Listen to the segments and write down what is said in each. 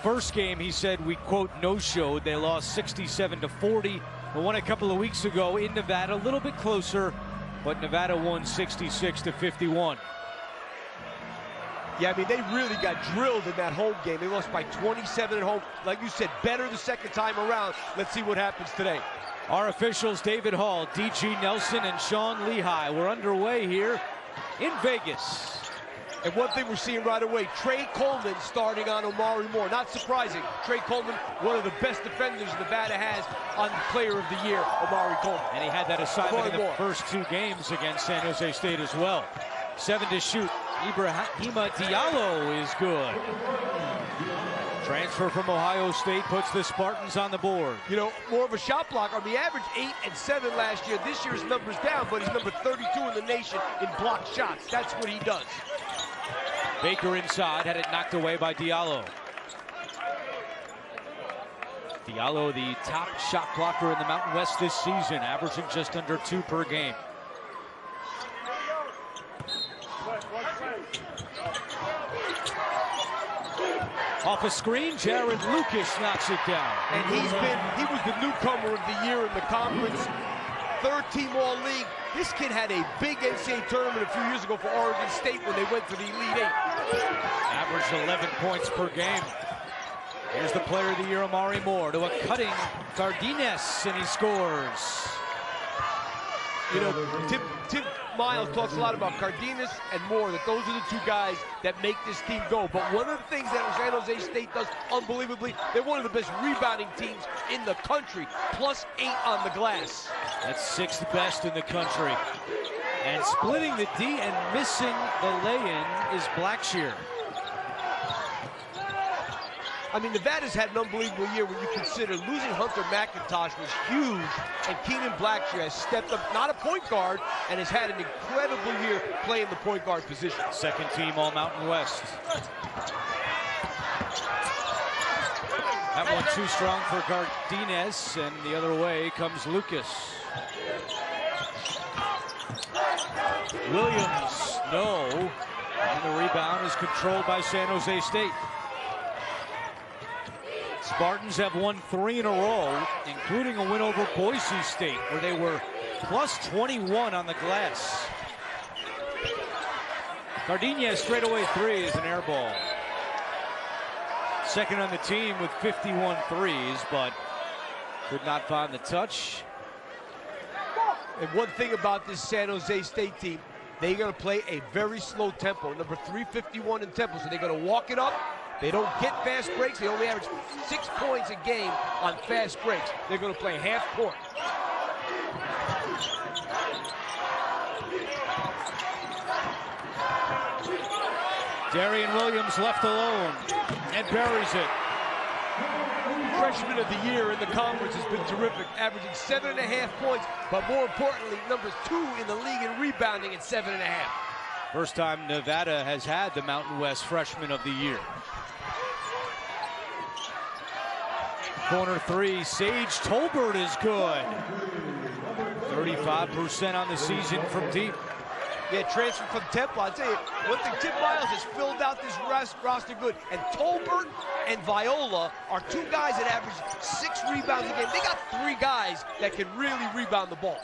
first game, he said, we, quote, no-showed. They lost 67-40. But won a couple of weeks ago in Nevada, a little bit closer, but Nevada won 66-51. Yeah, I mean, they really got drilled in that home game. They lost by 27 at home. Like you said, better the second time around. Let's see what happens today. Our officials, David Hall, D.G. Nelson, and Sean Lehigh. We're underway here in Vegas. And one thing we're seeing right away, Trey Coleman starting on Omari Moore. Not surprising. Trey Coleman, one of the best defenders Nevada has on Player of the Year, Omari Coleman. And he had that assignment in the first two games against San Jose State as well. 7 to shoot. Ibrahima Diallo is good. Transfer from Ohio State puts the Spartans on the board. You know, more of a shot blocker. I mean, he averaged 8 and 7 last year. This year's number's down, but he's number 32 in the nation in blocked shots. That's what he does. Baker inside, had it knocked away by Diallo. Diallo, the top shot blocker in the Mountain West this season, averaging just under 2 per game. Off a screen, Jared Lucas knocks it down. And he was the newcomer of the year in the conference. 3rd-team All-League. This kid had a big NCAA tournament a few years ago for Oregon State when they went to the Elite Eight. Averaged 11 points per game. Here's the Player of the Year, Omari Moore, to a cutting Cardenas, and he scores. You know, Tim Miles talks a lot about Cardenas and Moore, that those are the two guys that make this team go. But one of the things that San Jose State does unbelievably, they're one of the best rebounding teams in the country, +8 on the glass. That's 6th best in the country. And splitting the D and missing the lay-in is Blackshear. I mean, Nevada's had an unbelievable year when you consider losing Hunter McIntosh was huge, and Keenan Blackshear has stepped up, not a point guard, and has had an incredible year playing the point guard position. 2nd team All-Mountain West. That one too strong for Cardenas, and the other way comes Lucas. Williams, no. And the rebound is controlled by San Jose State. Spartans have won 3 in a row, including a win over Boise State, where they were +21 on the glass. Cardenas straightaway 3 is an air ball. 2nd on the team with 51 threes, but could not find the touch. And one thing about this San Jose State team, they're going to play a very slow tempo, number 351 in tempo, so they're going to walk it up. They don't get fast breaks. They only average 6 points a game on fast breaks. They're going to play half court. Darian Williams left alone and buries it. Freshman of the year in the conference has been terrific, averaging 7.5 points, but more importantly, number 2 in the league in rebounding at 7.5. First time Nevada has had the Mountain West Freshman of the Year. Corner 3, Sage Tolbert is good. 35% on the season from deep. Yeah, transfer from Temple. I'll tell you, one thing, Tim Miles has filled out this roster good. And Tolbert and Viola are 2 guys that average 6 rebounds a game. They got 3 guys that can really rebound the ball.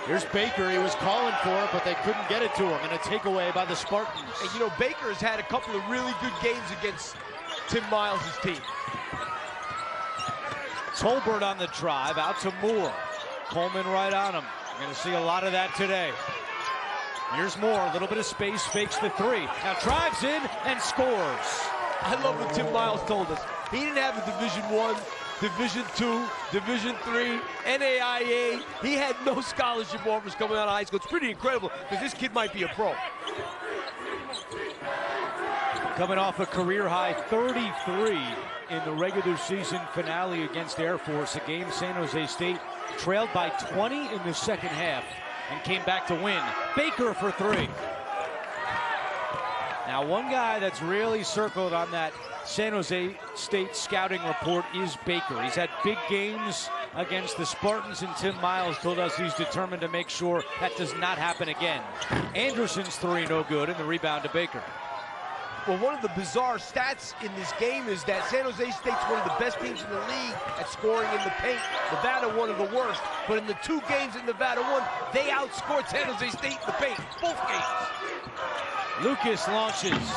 Here's Baker. He was calling for it, but they couldn't get it to him. And a takeaway by the Spartans. And you know, Baker has had a couple of really good games against Tim Miles' team. Tolbert on the drive, out to Moore. Coleman right on him. You're going to see a lot of that today. Here's Moore, a little bit of space, fakes the 3. Now drives in and scores. I love what Tim Miles told us. He didn't have a Division I, Division II, Division III, NAIA. He had no scholarship offers coming out of high school. It's pretty incredible because this kid might be a pro. Coming off a career-high 33 in the regular season finale against Air Force, a game San Jose State trailed by 20 in the second half and came back to win. Baker for 3. Now, one guy that's really circled on that San Jose State scouting report is Baker. He's had big games against the Spartans, and Tim Miles told us he's determined to make sure that does not happen again. Anderson's three no good, and the rebound to Baker. Well, one of the bizarre stats in this game is that San Jose State's one of the best teams in the league at scoring in the paint. Nevada, one of the worst. But in the two games that Nevada won, they outscored San Jose State in the paint, both games. Lucas launches.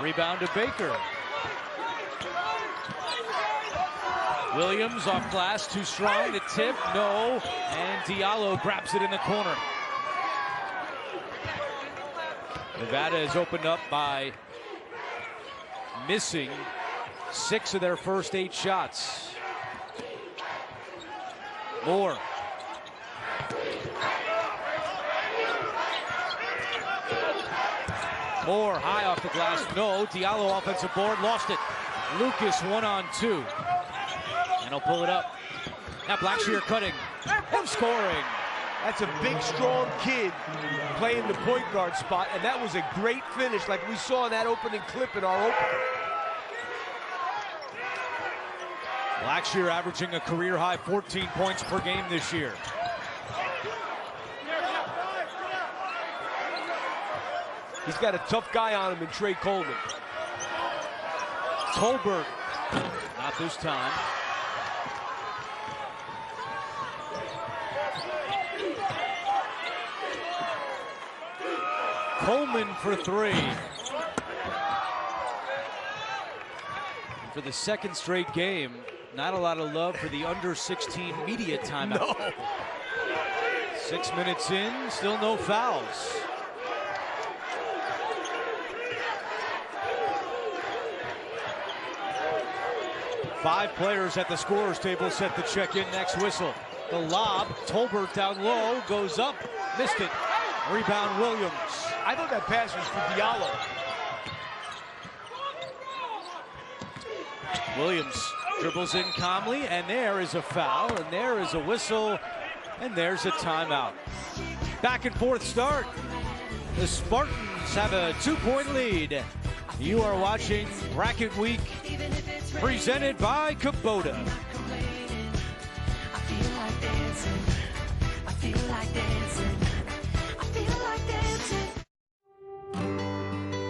Rebound to Baker. Williams off glass, too strong, the tip, no. And Diallo grabs it in the corner. Nevada is opened up by missing 6 of their first 8 shots. Moore. Moore high off the glass, no. Diallo offensive board, lost it. Lucas 1-on-2. And he'll pull it up. Now Blackshear cutting and scoring. That's a big, strong kid playing the point guard spot, and that was a great finish like we saw in that opening clip in our opener. Blackshear averaging a career-high 14 points per game this year. He's got a tough guy on him in Trey Coleman. Tolbert, not this time. Coleman for 3. For the second straight game, not a lot of love for the under-16 media timeout. No. 6 minutes in, still no fouls. Five players at the scorer's table set to check in next whistle. The lob, Tolbert down low, goes up, missed it. Rebound Williams. I thought that pass was for Diallo. Williams dribbles in calmly, and there is a foul, and there is a whistle, and there's a timeout. Back and forth start. The Spartans have a 2-point lead. You are watching Bracket Week, presented by Kubota.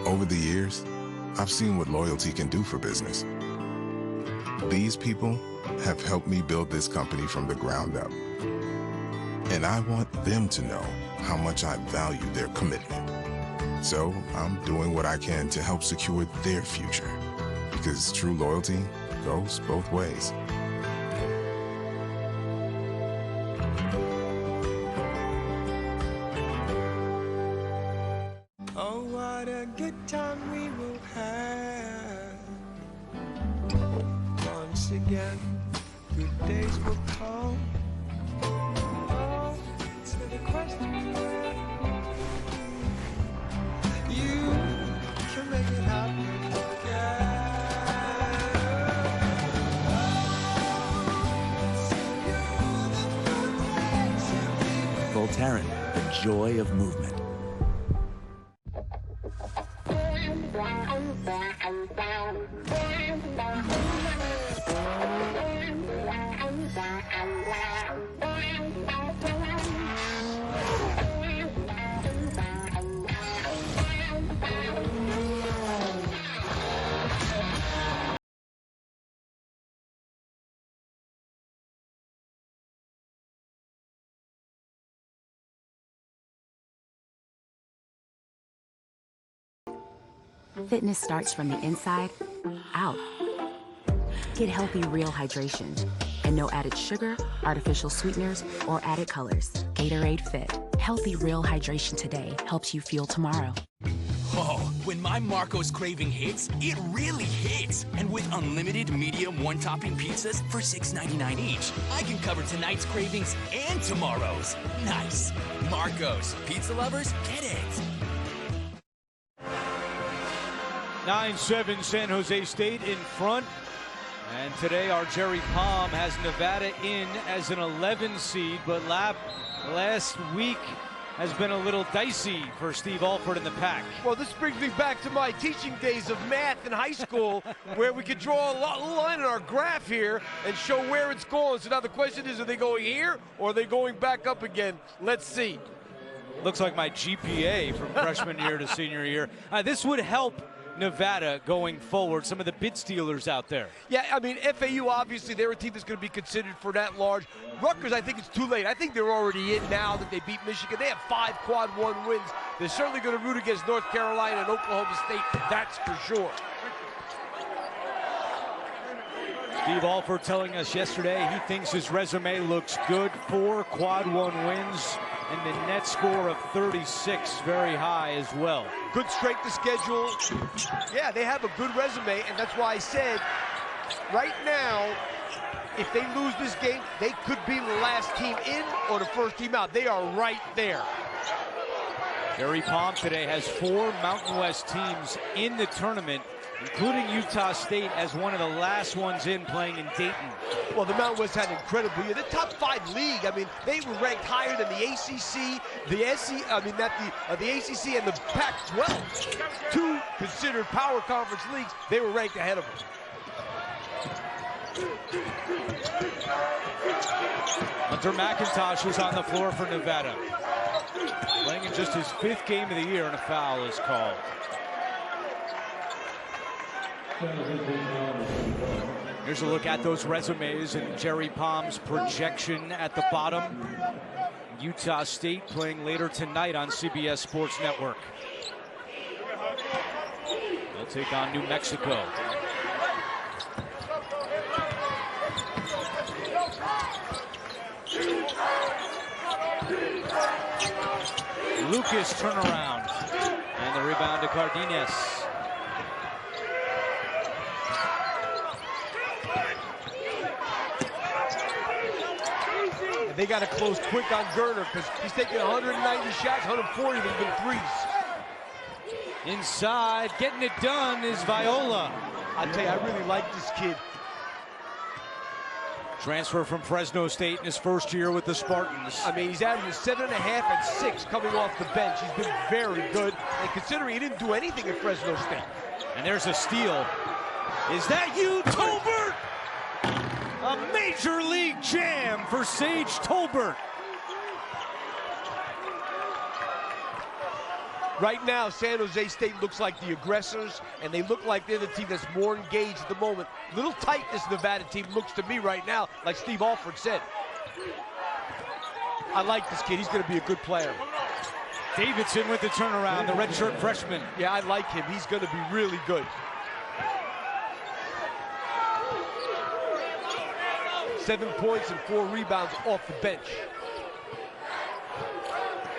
Over the years, I've seen what loyalty can do for business. These people have helped me build this company from the ground up. And I want them to know how much I value their commitment. So I'm doing what I can to help secure their future. Because true loyalty goes both ways. Oh, what a good time we will have. Once again, good days will come. Oh, so the question is, you can make it happen again. Voltaren, the joy of movement. Fitness starts from the inside out. Get healthy, real hydration. And no added sugar, artificial sweeteners, or added colors. Gatorade Fit. Healthy, real hydration today helps you fuel tomorrow. Oh, when my Marco's craving hits, it really hits. And with unlimited medium one-topping pizzas for $6.99 each, I can cover tonight's cravings and tomorrow's. Nice. Marco's. Pizza lovers, get it. 9-7 San Jose State in front. And today our Jerry Palm has Nevada in as an 11 seed, but last week has been a little dicey for Steve Alford in the pack. Well, this brings me back to my teaching days of math in high school, where we could draw a line in our graph here and show where it's going. So now the question is, are they going here or are they going back up again? Let's see. Looks like my GPA from freshman year to senior year. This would help Nevada going forward, some of the bid stealers out there. Yeah, I mean, FAU, obviously, they're a team that's going to be considered for that large. Rutgers, I think it's too late. I think they're already in now that they beat Michigan. They have 5 quad 1 wins. They're certainly going to root against North Carolina and Oklahoma State, that's for sure. Steve Alford telling us yesterday he thinks his resume looks good. 4 quad 1 wins and the net score of 36, very high as well. Good strength of schedule. Yeah, they have a good resume, and that's why I said right now, if they lose this game, they could be the last team in or the first team out. They are right there. Jerry Palm today has 4 Mountain West teams in the tournament, including Utah State as one of the last ones in, playing in Dayton. Well, the Mountain West had an incredible year. The top 5 league, I mean, they were ranked higher than the ACC, the ACC and the Pac-12. 2 considered power conference leagues, they were ranked ahead of them. Hunter McIntosh was on the floor for Nevada, playing in just his 5th game of the year, and a foul is called. Here's a look at those resumes and Jerry Palm's projection at the bottom. Utah State playing later tonight on CBS Sports Network. They'll take on New Mexico. Lucas turnaround, and the rebound to Cardenas. They got to close quick on Gerner because he's taking 190 shots, 140 of them have been threes. Inside, getting it done is Viola. I tell you, I really like this kid. Transfer from Fresno State in his first year with the Spartans. I mean, he's averaging 7.5 and 6 coming off the bench. He's been very good, and considering he didn't do anything at Fresno State. And there's a steal. Is that you, Tolbert? A major league jam for Sage Tolbert. Right now, San Jose State looks like the aggressors, and they look like they're the team that's more engaged at the moment. Little tight, this Nevada team looks to me right now, like Steve Alford said. I like this kid. He's going to be a good player. Davidson with the turnaround, the redshirt freshman. Yeah, I like him. He's going to be really good. Seven points and 4 rebounds off the bench.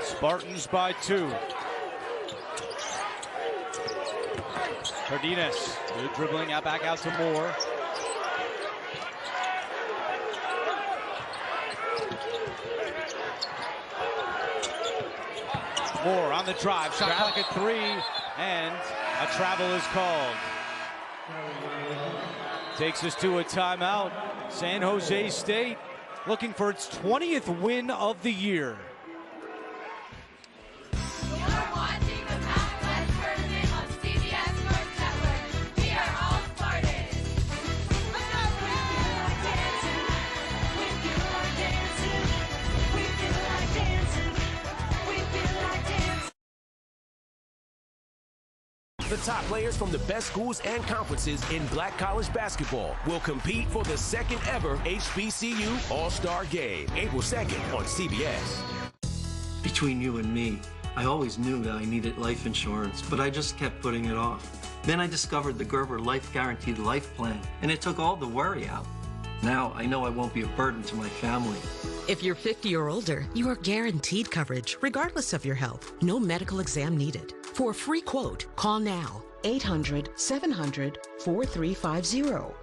Spartans by 2. Cardenas, good dribbling out back out to Moore. Moore on the drive, shot clock at 3, and a travel is called. Takes us to a timeout. San Jose State looking for its 20th win of the year. The top players from the best schools and conferences in Black college basketball will compete for the 2nd ever HBCU All-Star Game, April 2nd on CBS. Between you and me, I always knew that I needed life insurance, but I just kept putting it off. Then I discovered the Gerber Life Guaranteed Life Plan, and it took all the worry out. Now I know I won't be a burden to my family. If you're 50 or older, you are guaranteed coverage, regardless of your health. No medical exam needed. For a free quote, call now. 800-700-4350.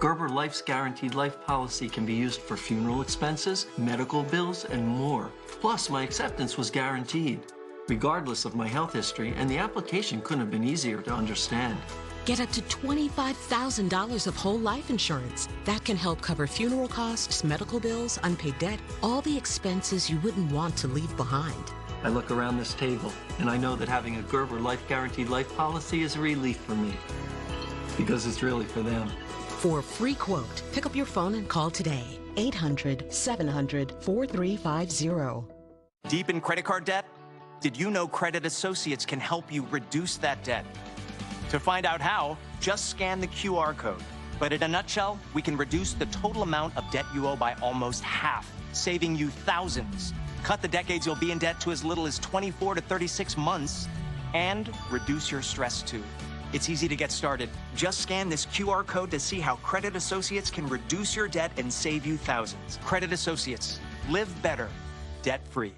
Gerber Life's Guaranteed Life policy can be used for funeral expenses, medical bills, and more. Plus, my acceptance was guaranteed, regardless of my health history, and the application couldn't have been easier to understand. Get up to $25,000 of whole life insurance. That can help cover funeral costs, medical bills, unpaid debt, all the expenses you wouldn't want to leave behind. I look around this table, and I know that having a Gerber Life Guaranteed Life policy is a relief for me, because it's really for them. For a free quote, pick up your phone and call today. 800-700-4350. Deep in credit card debt? Did you know Credit Associates can help you reduce that debt? To find out how, just scan the QR code. But in a nutshell, we can reduce the total amount of debt you owe by almost half, saving you thousands. Cut the decades you'll be in debt to as little as 24 to 36 months, and reduce your stress too. It's easy to get started. Just scan this QR code to see how Credit Associates can reduce your debt and save you thousands. Credit Associates. Live better. Debt-free.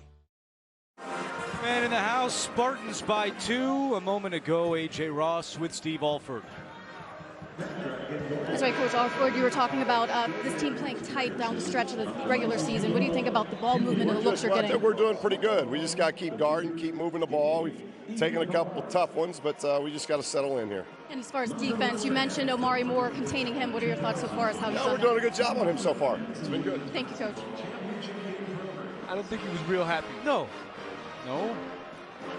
Man in the house, Spartans by 2. A moment ago, A.J. Ross with Steve Alford. That's right, Coach Alford. You were talking about this team playing tight down the stretch of the regular season. What do you think about the ball movement and the looks you're getting? I think we're doing pretty good. We just got to keep guarding, keep moving the ball. We've taken a couple tough ones, but we just got to settle in here. And as far as defense, you mentioned Omari Moore containing him. What are your thoughts so far as how he's done? We're doing a good job on him so far. It's been good. Thank you, Coach. I don't think he was real happy. No.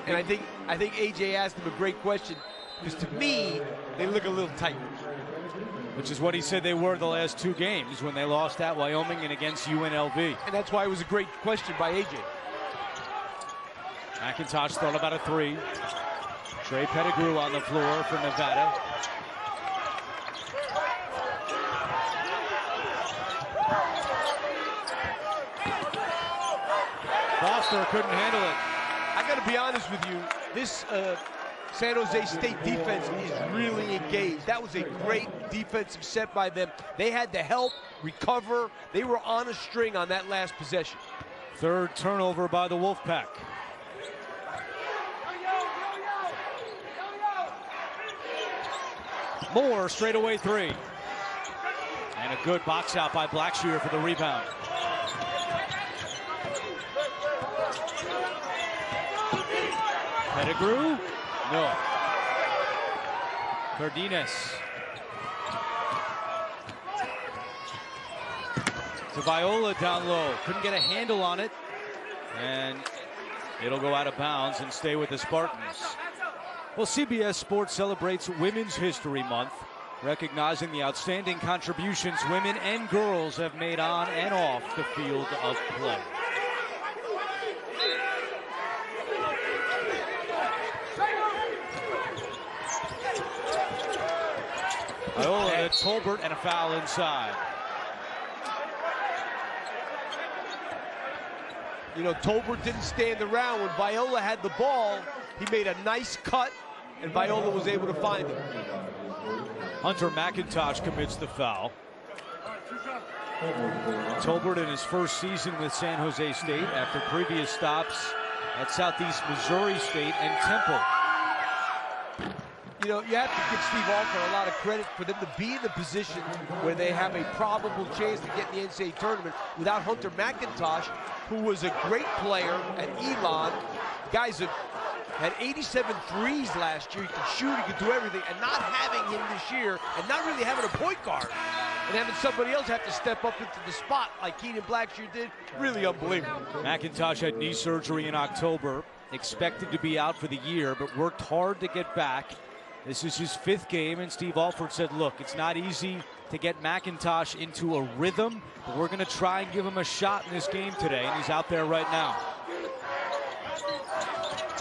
And I think AJ asked him a great question, because to me, they look a little tight. Which is what he said they were the last 2 games when they lost at Wyoming and against UNLV. And that's why it was a great question by AJ. McIntosh thought about a 3. Trey Pettigrew on the floor for Nevada. Foster couldn't handle it. I got to be honest with you, this San Jose State defense is really engaged. That was a great defensive set by them. They had to help, recover. They were on a string on that last possession. 3rd turnover by the Wolfpack. Moore, straightaway 3. And a good box out by Blackshear for the rebound. Pettigrew? No. Cardenas. To Viola down low. Couldn't get a handle on it. And it'll go out of bounds and stay with the Spartans. Well, CBS Sports celebrates Women's History Month, recognizing the outstanding contributions women and girls have made on and off the field of play. Viola to Tolbert and a foul inside. You know, Tolbert didn't stand around. When Viola had the ball, he made a nice cut, and Viola was able to find him. Hunter McIntosh commits the foul. Tolbert in his first season with San Jose State after previous stops at Southeast Missouri State and Temple. You know, you have to give Steve Alford a lot of credit for them to be in the position where they have a probable chance to get in the NCAA tournament without Hunter McIntosh, who was a great player at Elon. Guys that had 87 threes last year. He could shoot, he could do everything, and not having him this year, and not really having a point guard, and having somebody else have to step up into the spot like Keenan Blackshear did, really unbelievable. McIntosh had knee surgery in October, expected to be out for the year, but worked hard to get back. This is his 5th game, and Steve Alford said, look, it's not easy to get McIntosh into a rhythm, but we're going to try and give him a shot in this game today, and he's out there right now.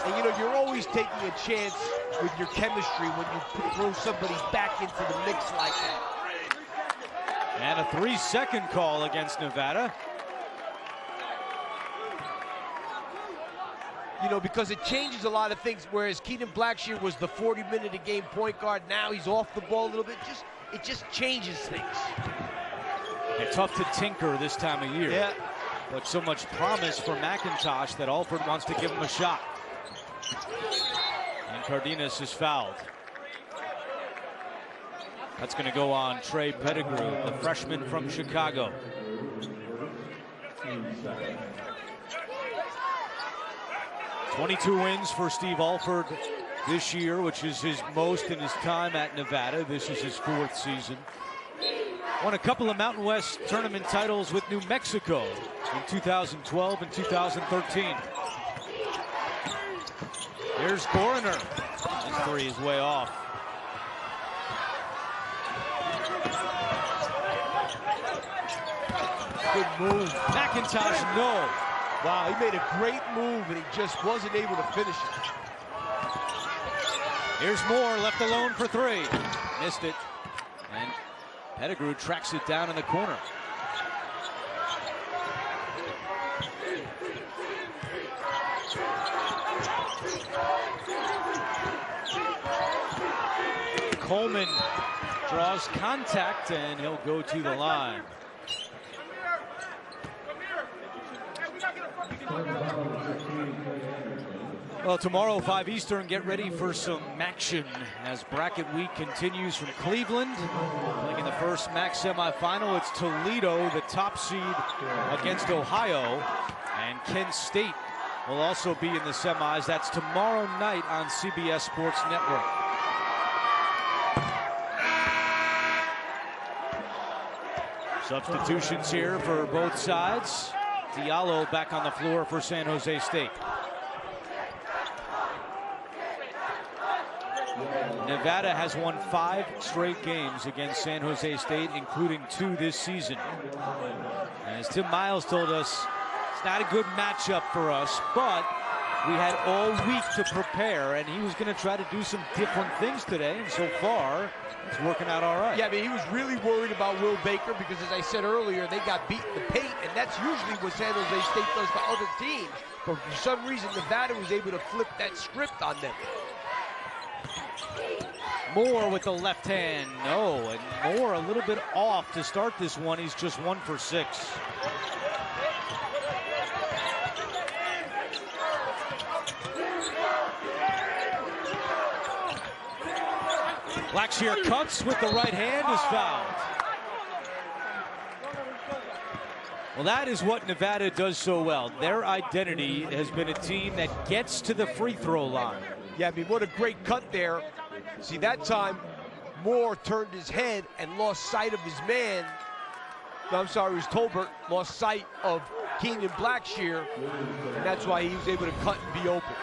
And you know, you're always taking a chance with your chemistry when you throw somebody back into the mix like that. And a 3-second call against Nevada. You know, because it changes a lot of things, whereas Keenan Blackshear was the 40-minute-a-game point guard. Now he's off the ball a little bit. It just changes things. Yeah, tough to tinker this time of year. Yeah. But so much promise for McIntosh that Alford wants to give him a shot. And Cardenas is fouled. That's going to go on Trey Pettigrew, the freshman from Chicago. "22 wins for Steve Alford this year, which is his most in his time at Nevada. This is his 4th season. Won a couple of Mountain West tournament titles with New Mexico in 2012 and 2013. Here's Coroner. His three is way off. Good move. McIntosh, no. Wow, he made a great move, and he just wasn't able to finish it. Here's Moore, left alone for three. Missed it. And Pettigrew tracks it down in the corner. Coleman draws contact, and he'll go to the line. Well, tomorrow, 5 Eastern, get ready for some action as bracket week continues from Cleveland. Playing in the first MAC semifinal, it's Toledo, the top seed, against Ohio. And Kent State will also be in the semis. That's tomorrow night on CBS Sports Network. Substitutions here for both sides. Diallo back on the floor for San Jose State. Nevada has won 5 straight games against San Jose State, including 2 this season. And as Tim Miles told us, it's not a good matchup for us, but we had all week to prepare, and he was going to try to do some different things today, and so far, it's working out all right. Yeah, I mean, he was really worried about Will Baker because, as I said earlier, they got beat in the paint, and that's usually what San Jose State does to other teams. But for some reason, Nevada was able to flip that script on them. Moore with the left hand, no, and Moore a little bit off to start this one. He's just 1 for 6. Blackshear cuts with the right hand, is fouled. Well, that is what Nevada does so well. Their identity has been a team that gets to the free throw line. Yeah, I mean, what a great cut there. See, that time, Moore turned his head and lost sight of his man. No, I'm sorry, it was Tolbert, lost sight of Kenyon Blackshear, and that's why he was able to cut and be open.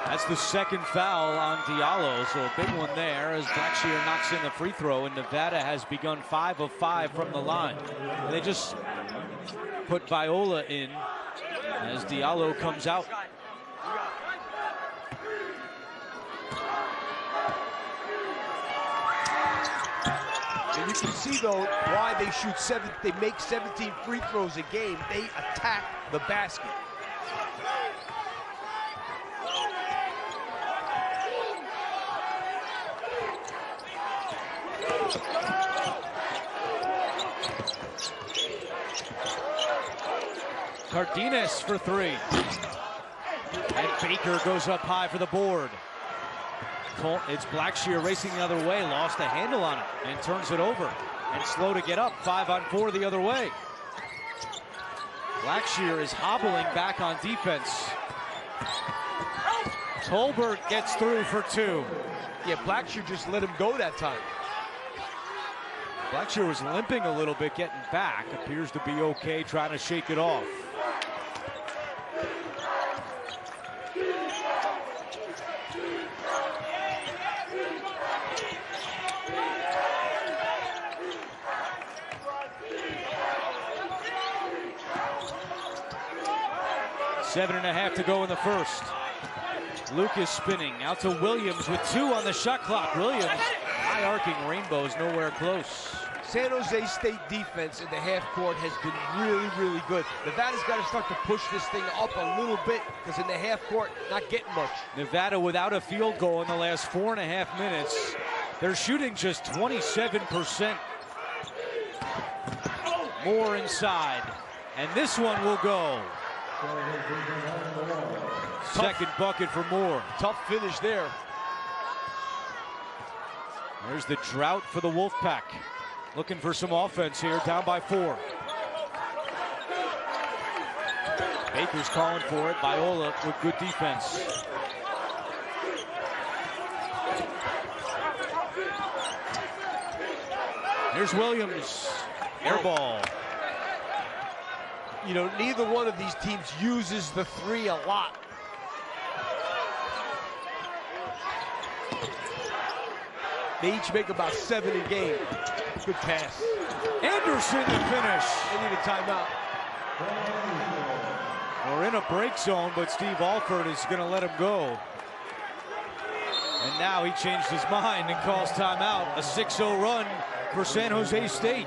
That's the second foul on Diallo, so a big one there as Blackshear knocks in the free throw, and Nevada has begun 5 of 5 from the line. And they just put Viola in as Diallo comes out. And you can see, though, why they make 17 free throws a game. They attack the basket. Cardenas for 3. And Baker goes up high for the board. It's Blackshear racing the other way, lost a handle on it, and turns it over. And slow to get up, 5 on 4 the other way. Blackshear is hobbling back on defense. Tolbert gets through for 2. Yeah, Blackshear just let him go that time. Blackshear was limping a little bit getting back. Appears to be okay, trying to shake it off. Seven and a half to go in the first. Lucas spinning out to Williams with 2 on the shot clock. Williams, high arcing rainbows, nowhere close. San Jose State defense in the half court has been really, really good. Nevada's got to start to push this thing up a little bit because in the half court, not getting much. Nevada without a field goal in the last 4.5 minutes. They're shooting just 27%. More inside, and this one will go. Second bucket for Moore. Tough finish there. There's the drought for the Wolfpack. Looking for some offense here, down by 4. Baker's calling for it. Viola with good defense. Here's Williams. Air ball. You know, neither one of these teams uses the 3 a lot. They each make about 7 a game. Good pass. Anderson to finish. They need a timeout. We're in a break zone, but Steve Alford is going to let him go. And now he changed his mind and calls timeout. A 6-0 run for San Jose State.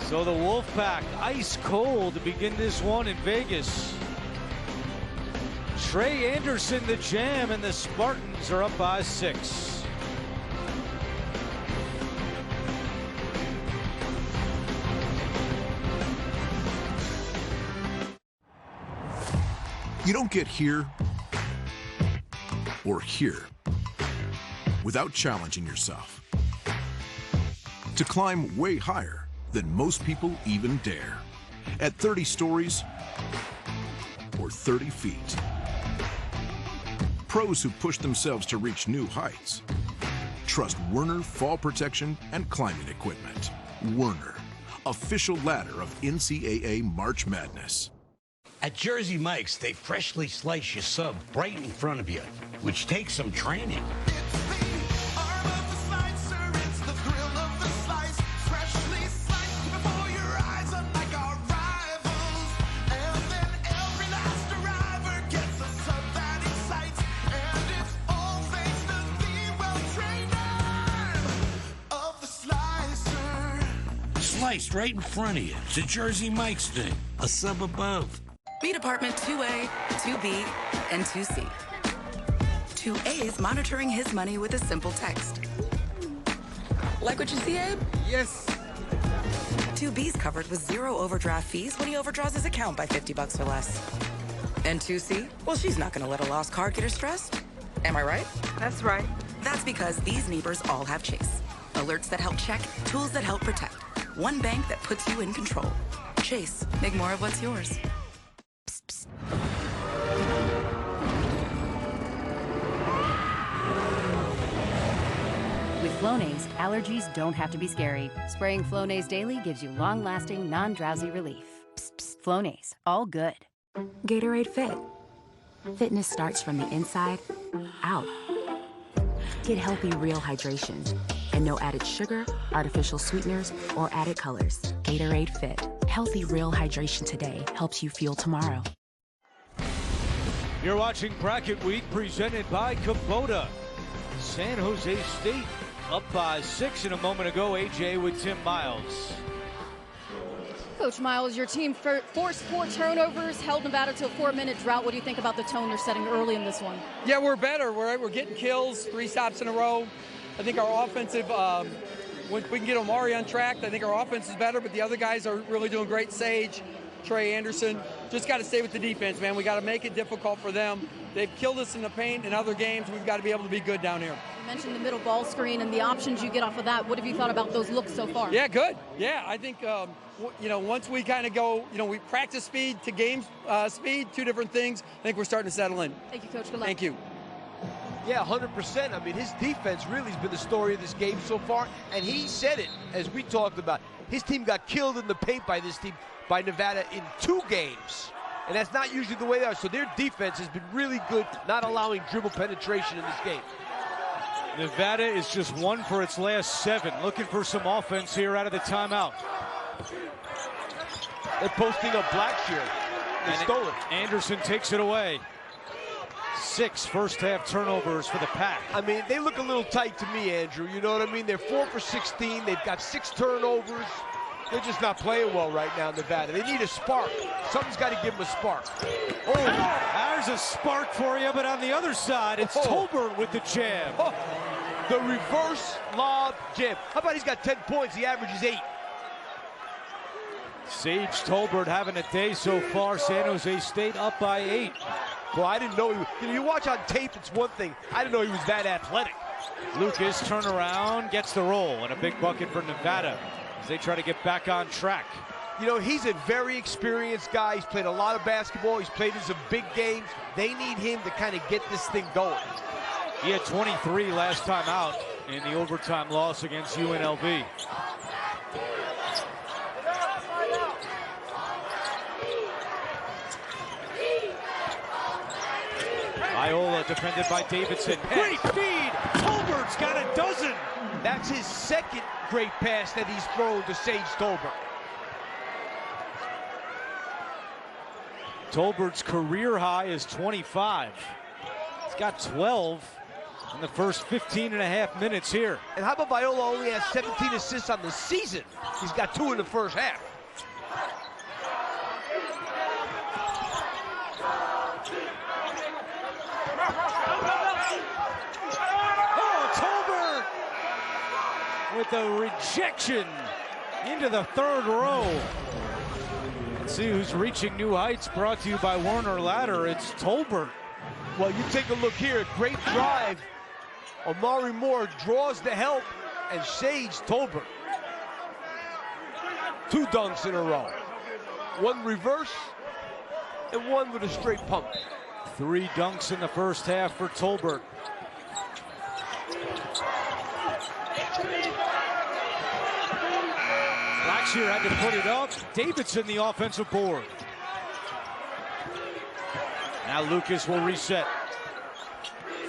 So the Wolfpack ice cold to begin this one in Vegas. Trey Anderson the jam, and the Spartans are up by 6. You don't get here or here without challenging yourself to climb way higher than most people even dare, at 30 stories or 30 feet. Pros who push themselves to reach new heights trust Werner Fall Protection and Climbing Equipment. Werner, official ladder of NCAA March Madness. At Jersey Mike's, they freshly slice your sub right in front of you, which takes some training. Sliced right in front of you. It's a Jersey Mike's thing. A sub above. Meet apartment 2A, 2B, and 2C. 2A is monitoring his money with a simple text. Like what you see, Abe? Yes. 2B's covered with 0 overdraft fees when he overdraws his account by $50 or less. And 2C? Well, she's not going to let a lost card get her stressed. Am I right? That's right. That's because these neighbors all have Chase. Alerts that help check, tools that help protect. One bank that puts you in control. Chase, make more of what's yours. Psst, psst. With Flonase, allergies don't have to be scary. Spraying Flonase daily gives you long-lasting, non-drowsy relief. Psst, psst. Flonase, all good. Gatorade Fit. Fitness starts from the inside out. Get healthy, real hydration. And no added sugar, artificial sweeteners, or added colors. Gatorade Fit. Healthy, real hydration today helps you fuel tomorrow. You're watching Bracket Week presented by Kubota. San Jose State up by 6, and a moment ago, AJ with Tim Miles. Coach Miles, your team forced 4 turnovers, held Nevada to a 4-minute drought. What do you think about the tone they're setting early in this one? Yeah, we're better. We're getting kills, 3 stops in a row. I think our offensive, when we can get Omari on track, I think our offense is better, but the other guys are really doing great. Sage, Trey Anderson, just got to stay with the defense, man. We got to make it difficult for them. They've killed us in the paint in other games. We've got to be able to be good down here. You mentioned the middle ball screen and the options you get off of that. What have you thought about those looks so far? Yeah, good. Yeah, I think, once we kind of go, we practice speed to game speed, 2 different things. I think we're starting to settle in. Thank you, Coach. Good luck. Thank you. Yeah, 100%. I mean, his defense really has been the story of this game so far, and he said it, as we talked about. His team got killed in the paint by this team, by Nevada, in 2 games. And that's not usually the way they are. So their defense has been really good, not allowing dribble penetration in this game. Nevada is just 1 for its last 7. Looking for some offense here out of the timeout. They're posting up Blackshear. They stole it. Anderson takes it away. 6 first-half turnovers for the Pack. I mean, they look a little tight to me, Andrew. You know what I mean? They're 4 for 16. They've got 6 turnovers. They're just not playing well right now, Nevada. They need a spark. Something's got to give them a spark. Oh, there's a spark for you, but on the other side, it's Tolbert with the jam. Oh, the reverse lob jam. How about he's got 10 points? He averages 8. Sage Tolbert having a day so far. San Jose State up by 8. Well, I didn't know you watch on tape, it's one thing. I didn't know he was that athletic. Lucas turnaround, gets the roll, and a big bucket for Nevada as they try to get back on track. You know, he's a very experienced guy. He's played a lot of basketball. He's played in some big games. They need him to kind of get this thing going. He had 23 last time out in the overtime loss against UNLV. Iola defended by Davidson. Great feed Tolbert's got a dozen. That's his second great pass that he's thrown to Sage Tolbert. Tolbert's career high is 25. He's got 12 in the first 15 and a half minutes here. And how about Viola only has 17 assists on the season? He's got 2 in the first half. Oh, Tolbert with a rejection into the third row. Let's see who's reaching new heights, brought to you by Werner Ladder. It's Tolbert. Well, you take a look here, great drive. Omari Moore draws the help, and Sage Tolbert. 2 dunks in a row. 1 reverse, and 1 with a straight pump. 3 dunks in the first half for Tolbert. Blackshear had to put it up. Davidson the offensive board. Now Lucas will reset.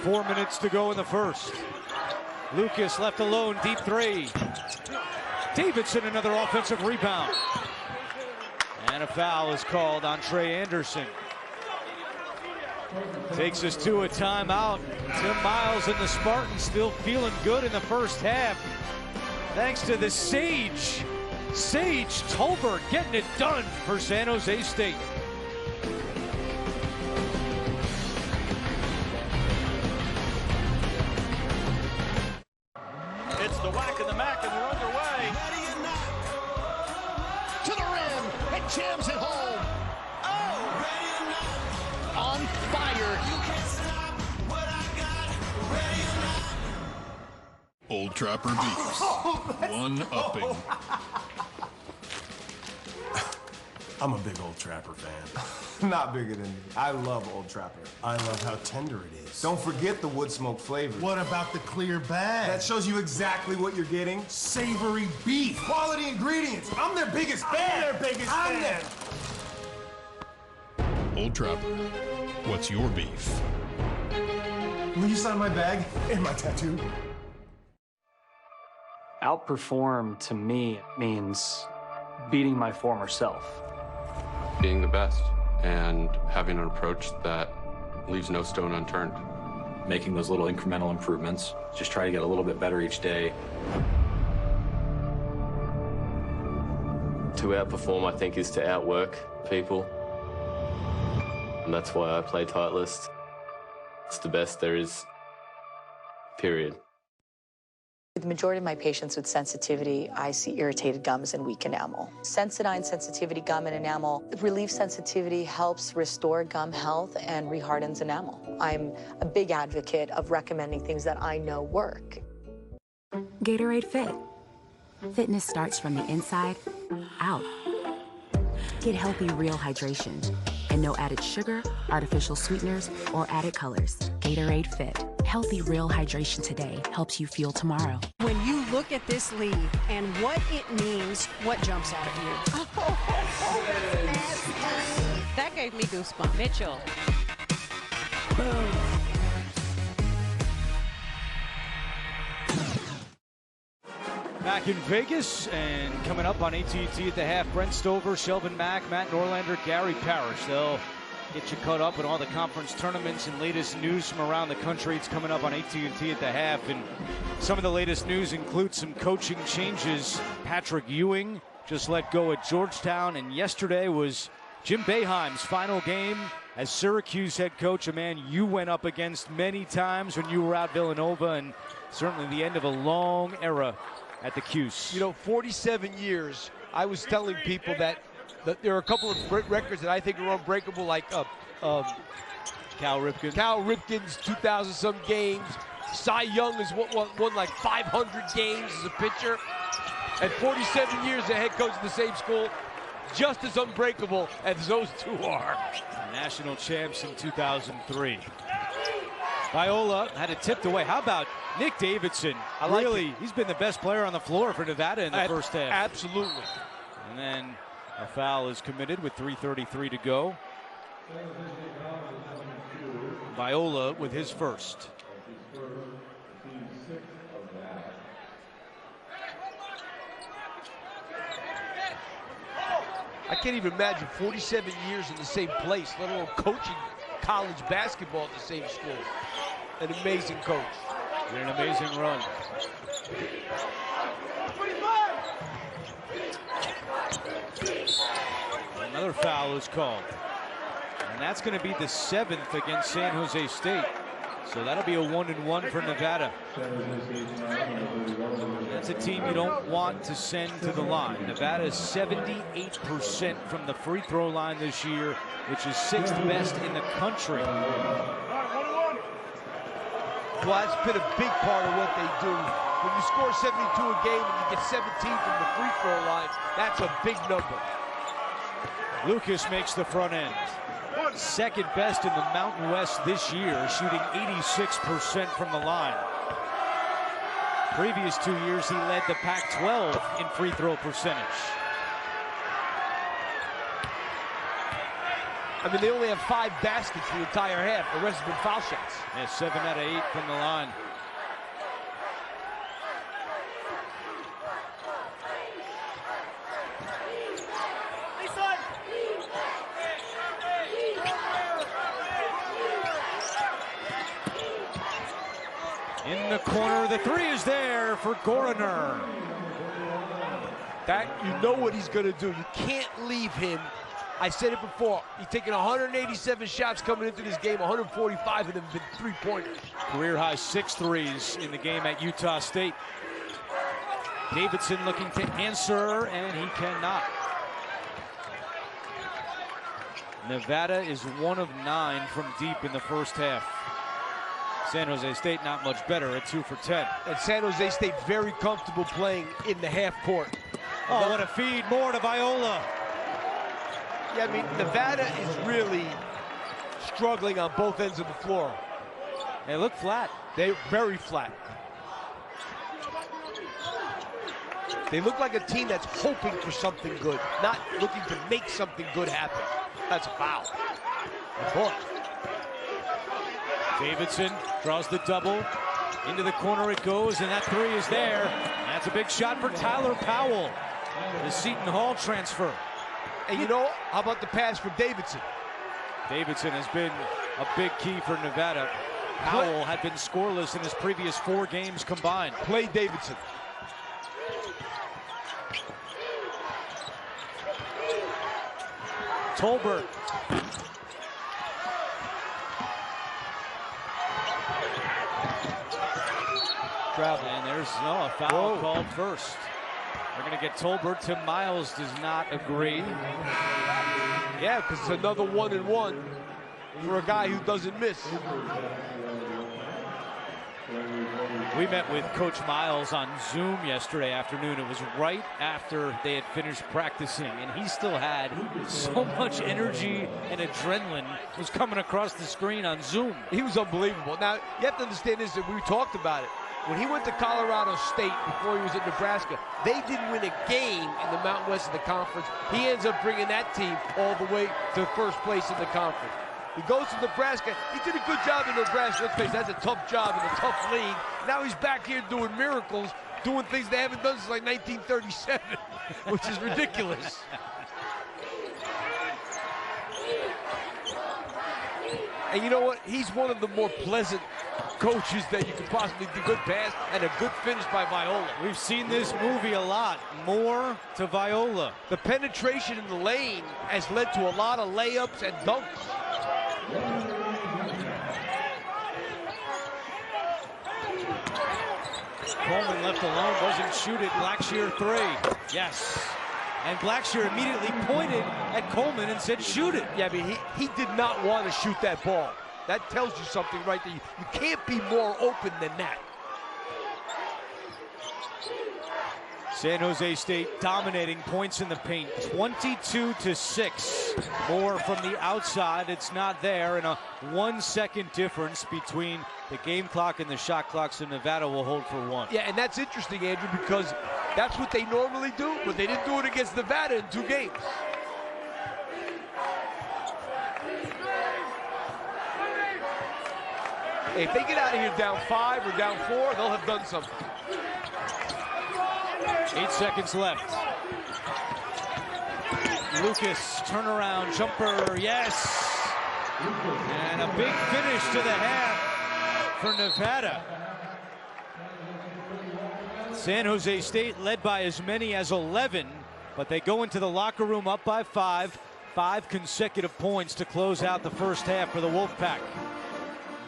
4 minutes to go in the first. Lucas left alone, deep 3. Davidson another offensive rebound. And a foul is called on Trey Anderson. Takes us to a timeout. Tim Miles and the Spartans still feeling good in the first half. Thanks to the Sage Tolbert getting it done for San Jose State. It's the whack and the mac, and we're underway. Ready or not. To the rim, and jams it home. Oh, ready or not. On fire. You can't stop what I got. Ready or not. Old Trapper Beefs. One-upping. I'm a big Old Trapper fan. Not bigger than me. I love Old Trapper. I love how tender it is. Don't forget the wood smoke flavor. What about the clear bag? That shows you exactly what you're getting. Savory beef. Quality ingredients. I'm their biggest fan. Old Trapper. What's your beef? Will you sign my bag and my tattoo? Outperform to me means beating my former self. Being the best and having an approach that leaves no stone unturned. Making those little incremental improvements. Just try to get a little bit better each day. To outperform, I think, is to outwork people. And that's why I play Titleist. It's the best there is, period. The majority of my patients with sensitivity, I see irritated gums and weak enamel. Sensodyne sensitivity gum and enamel relieves sensitivity, helps restore gum health, and rehardens enamel. I'm a big advocate of recommending things that I know work. Gatorade Fit. Fitness starts from the inside out. Get healthy, real hydration. And no added sugar, artificial sweeteners, or added colors. Gatorade Fit. Healthy, real hydration today helps you fuel tomorrow. When you look at this lead and what it means, what jumps out at you? That gave me goosebumps. Mitchell. Boom. Back in Vegas and coming up on AT&T at the half, Brent Stover, Shelvin Mack, Matt Norlander, Gary Parrish. They'll get you caught up in all the conference tournaments and latest news from around the country. It's coming up on AT&T at the half, and some of the latest news includes some coaching changes. Patrick Ewing just let go at Georgetown, and yesterday was Jim Boeheim's final game as Syracuse head coach, a man you went up against many times when you were at Villanova, and certainly the end of a long era at the Cuse. You know, 47 years, I was telling people that there are a couple of records that I think are unbreakable, like Cal Ripken. Cal Ripken's 2,000-some games. Cy Young has won like 500 games as a pitcher. At 47 years, a head coach of the same school, just as unbreakable as those two are. National champs in 2003. Viola had it tipped away. How about Nick Davidson? He's been the best player on the floor for Nevada in the first half. Absolutely. And then a foul is committed with 3:33 to go. Viola with his first. I can't even imagine 47 years in the same place, let alone coaching college basketball at the same school. An amazing coach. And an amazing run. Another foul is called. And that's going to be the 7th against San Jose State. So that'll be a 1-and-1 for Nevada. That's a team you don't want to send to the line. Nevada is 78% from the free throw line this year, which is 6th best in the country. Well, that's been a big part of what they do. When you score 72 a game and you get 17 from the free throw line, that's a big number. Lucas makes the front end. 2nd best in the Mountain West this year, shooting 86% from the line. Previous 2 years, he led the Pac-12 in free throw percentage. I mean, they only have 5 baskets the entire half. The rest have been foul shots. Yeah, 7 out of 8 from the line. In the corner, the 3 is there for Goriner. That, you know what he's going to do. You can't leave him. I said it before. He's taken 187 shots coming into this game. 145 of them have been three-pointers. Career high 6 threes in the game at Utah State. Davidson looking to answer, and he cannot. Nevada is 1 of 9 from deep in the first half. San Jose State not much better at 2 for 10. And San Jose State very comfortable playing in the half court. Oh, what a feed, more to Viola. Yeah, I mean, Nevada is really struggling on both ends of the floor. They look flat. They're very flat. They look like a team that's hoping for something good, not looking to make something good happen. That's a foul. Boy. Davidson draws the double. Into the corner it goes, and that 3 is there. That's a big shot for Tyler Powell, the Seton Hall transfer. And you know, how about the pass for Davidson? Davidson has been a big key for Nevada. Powell had been scoreless in his previous 4 games combined. Play Davidson. Tolbert. And there's a foul called first. They're going to get Tolbert. Tim Miles does not agree. Yeah, because it's another 1-and-1 for a guy who doesn't miss. We met with Coach Miles on Zoom yesterday afternoon. It was right after they had finished practicing, and he still had so much energy and adrenaline was coming across the screen on Zoom. He was unbelievable. Now, you have to understand this, that we talked about it. When he went to Colorado State before he was at Nebraska, they didn't win a game in the Mountain West of the conference. He ends up bringing that team all the way to first place in the conference. He goes to Nebraska. He did a good job in Nebraska. Let's face it, that's a tough job in a tough league. Now he's back here doing miracles, doing things they haven't done since like 1937, which is ridiculous. And you know what? He's one of the more pleasant coaches that you could possibly do. Good pass and a good finish by Viola. We've seen this movie a lot. More to Viola. The penetration in the lane has led to a lot of layups and dunks. Coleman left alone, doesn't shoot it. Blackshear 3. Yes. And Blackshear immediately pointed at Coleman and said, shoot it. Yeah, I mean, he did not want to shoot that ball. That tells you something right there. You can't be more open than that. San Jose State dominating points in the paint, 22-6. More from the outside, it's not there, and a 1-second difference between the game clock and the shot clock, so Nevada will hold for 1. Yeah, and that's interesting, Andrew, because that's what they normally do, but they didn't do it against Nevada in 2 games. If they get out of here down 5 or down 4, they'll have done something. 8 seconds left. Lucas, turnaround jumper, yes. And a big finish to the half for Nevada. San Jose State led by as many as 11, but they go into the locker room up by 5. 5 consecutive points to close out the first half for the Wolfpack.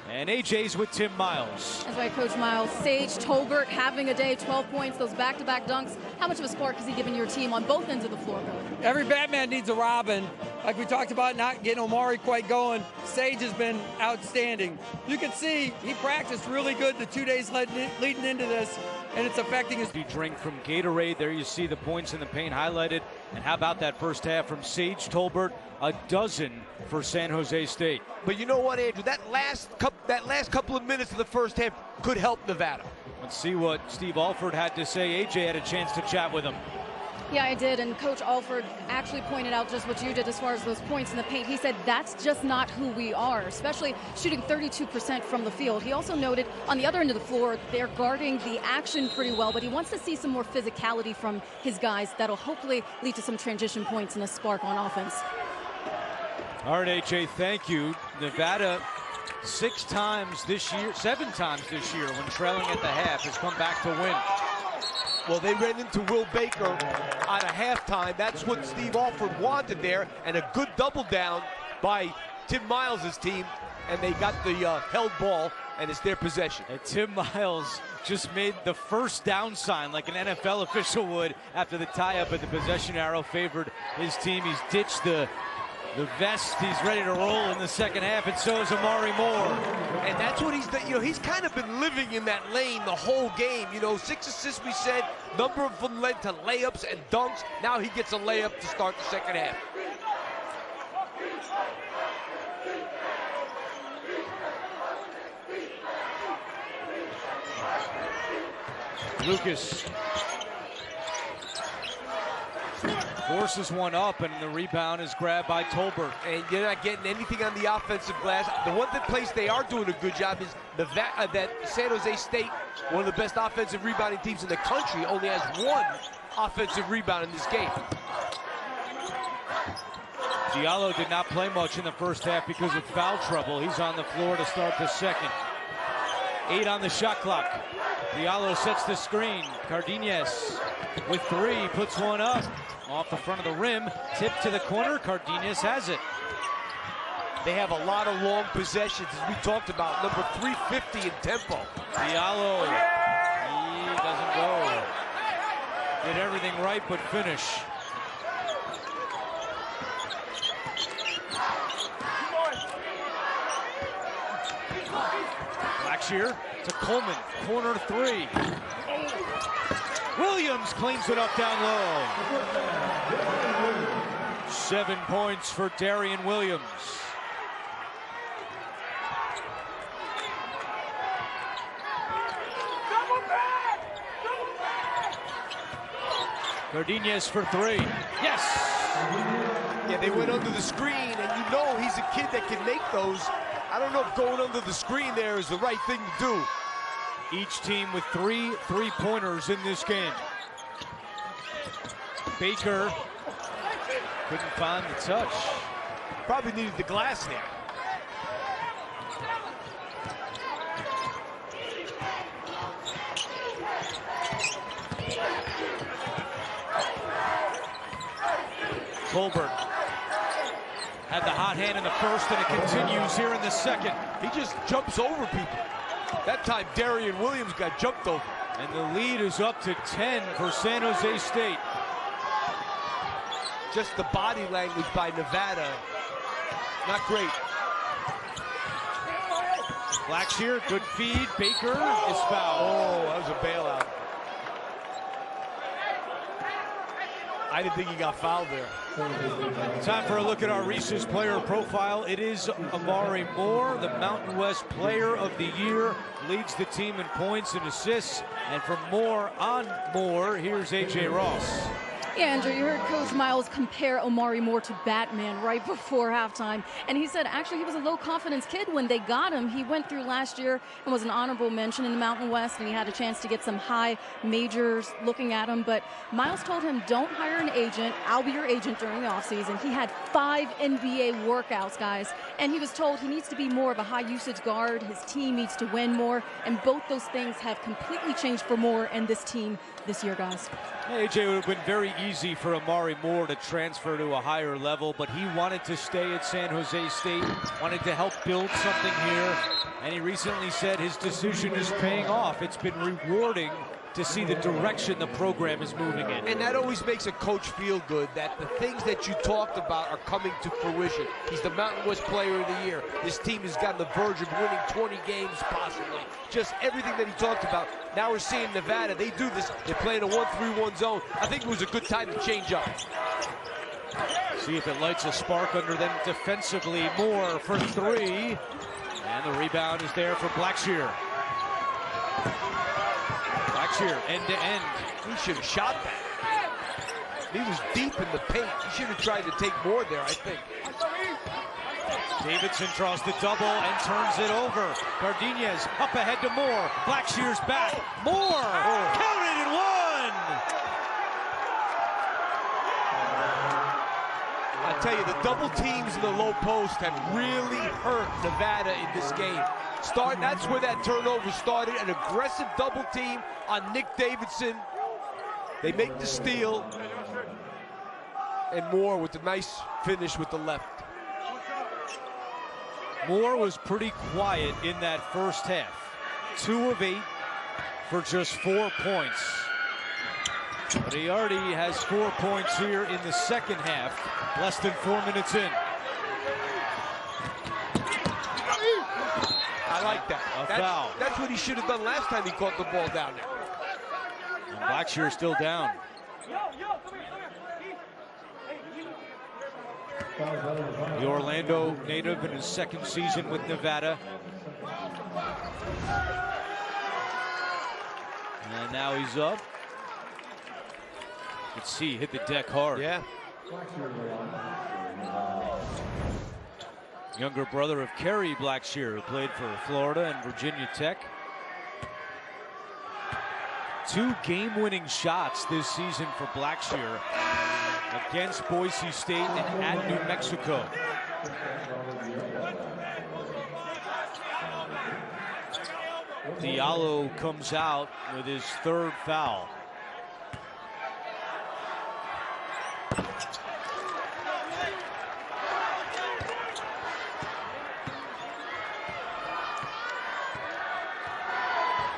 And AJ's with Tim Miles. That's right, Coach Miles. Sage Tolbert having a day, 12 points, those back-to-back dunks. How much of a spark has he given your team on both ends of the floor, Coach? Every Batman needs a Robin. Like we talked about, not getting Omari quite going. Sage has been outstanding. You can see he practiced really good the 2 days leading into this, and it's affecting his... Drink from Gatorade. There you see the points in the paint highlighted. And how about that first half from Sage Tolbert? A dozen for San Jose State. But you know what, Andrew? That last couple of minutes of the first half could help Nevada. Let's see what Steve Alford had to say. AJ had a chance to chat with him. Yeah, I did, and Coach Alford actually pointed out just what you did as far as those points in the paint. He said that's just not who we are, especially shooting 32% from the field. He also noted on the other end of the floor, they're guarding the action pretty well, but he wants to see some more physicality from his guys that'll hopefully lead to some transition points and a spark on offense. All right, AJ, thank you. Nevada 7 times this year when trailing at the half has come back to win. Well, they ran into Will Baker out of halftime. That's what Steve Alford wanted there, and a good double down by Tim Miles' team, and they got the held ball, and it's their possession. And Tim Miles just made the first down sign like an NFL official would after the tie-up, and the possession arrow favored his team. He's ditched the vest. He's ready to roll in the second half, and so is Amari Moore. And that's what he's done. You know, he's kind of been living in that lane the whole game. You know, 6 assists, we said, number of them led to layups and dunks. Now he gets a layup to start the second half. Lucas forces one up, and the rebound is grabbed by Tolbert. And you're not getting anything on the offensive glass. The one place they are doing a good job is that San Jose State, one of the best offensive rebounding teams in the country, only has 1 offensive rebound in this game. Diallo did not play much in the first half because of foul trouble. He's on the floor to start the second. 8 on the shot clock. Diallo sets the screen. Cardenas with 3, puts one up. Off the front of the rim, tip to the corner. Cardenas has it. They have a lot of long possessions, as we talked about. Number 350 in tempo. Diallo, he doesn't go. Did everything right but finish. Blackshear to Coleman, corner 3. Williams cleans it up down low. 7 points for Darian Williams. Cardenas for 3. Yes! Yeah, they went under the screen, and you know he's a kid that can make those. I don't know if going under the screen there is the right thing to do. Each team with 3 3-pointers in this game. Baker couldn't find the touch. Probably needed the glass there. Tolbert had the hot hand in the first, and it continues here in the second. He just jumps over people. That time, Darian Williams got jumped over. And the lead is up to 10 for San Jose State. Just the body language by Nevada, not great. Blackshear, good feed. Baker is fouled. Oh, that was a bailout. I didn't think he got fouled there. Time for a look at our Reese's player profile. It is Amari Moore, the Mountain West Player of the Year, leads the team in points and assists. And for more on Moore, here's AJ Ross. Yeah, Andrew, you heard Coach Miles compare Omari Moore to Batman right before halftime. And he said actually he was a low-confidence kid when they got him. He went through last year and was an honorable mention in the Mountain West, and he had a chance to get some high majors looking at him. But Miles told him, don't hire an agent. I'll be your agent during the offseason. He had 5 NBA workouts, guys. And he was told he needs to be more of a high-usage guard. His team needs to win more. And both those things have completely changed for Moore and this team this year, guys. AJ, it would have been very easy for Omari Moore to transfer to a higher level, but he wanted to stay at San Jose State, wanted to help build something here, and he recently said his decision is paying off. It's been rewarding to see the direction the program is moving in. And that always makes a coach feel good, that the things that you talked about are coming to fruition. He's the Mountain West Player of the Year. This team has got on the verge of winning 20 games possibly. Just everything that he talked about. Now we're seeing Nevada. They do this. They play in a 1-3-1 zone. I think it was a good time to change up. See if it lights a spark under them defensively. Moore for 3. And the rebound is there for Blackshear. Blackshear, end-to-end. He should have shot that. He was deep in the paint. He should have tried to take more there, I think. Davidson draws the double and turns it over. Gardenias up ahead to Moore. Blackshear's back. Moore! Counted and one! I tell you, the double teams in the low post have really hurt Nevada in this game. That's where that turnover started, an aggressive double team on Nick Davidson. They make the steal, and Moore with the nice finish with the left. Moore was pretty quiet in that first half. 2 of 8 for just 4 points. But he already has 4 points here in the second half, less than 4 minutes in. I like that. Foul. That's what he should have done last time he caught the ball down there. And Blackshear still down. The Orlando native in his second season with Nevada. And now he's up. Let's see, he hit the deck hard. Yeah. Younger brother of Kerry Blackshear, who played for Florida and Virginia Tech. 2 game-winning shots this season for Blackshear against Boise State and at New Mexico. Diallo comes out with his 3rd foul.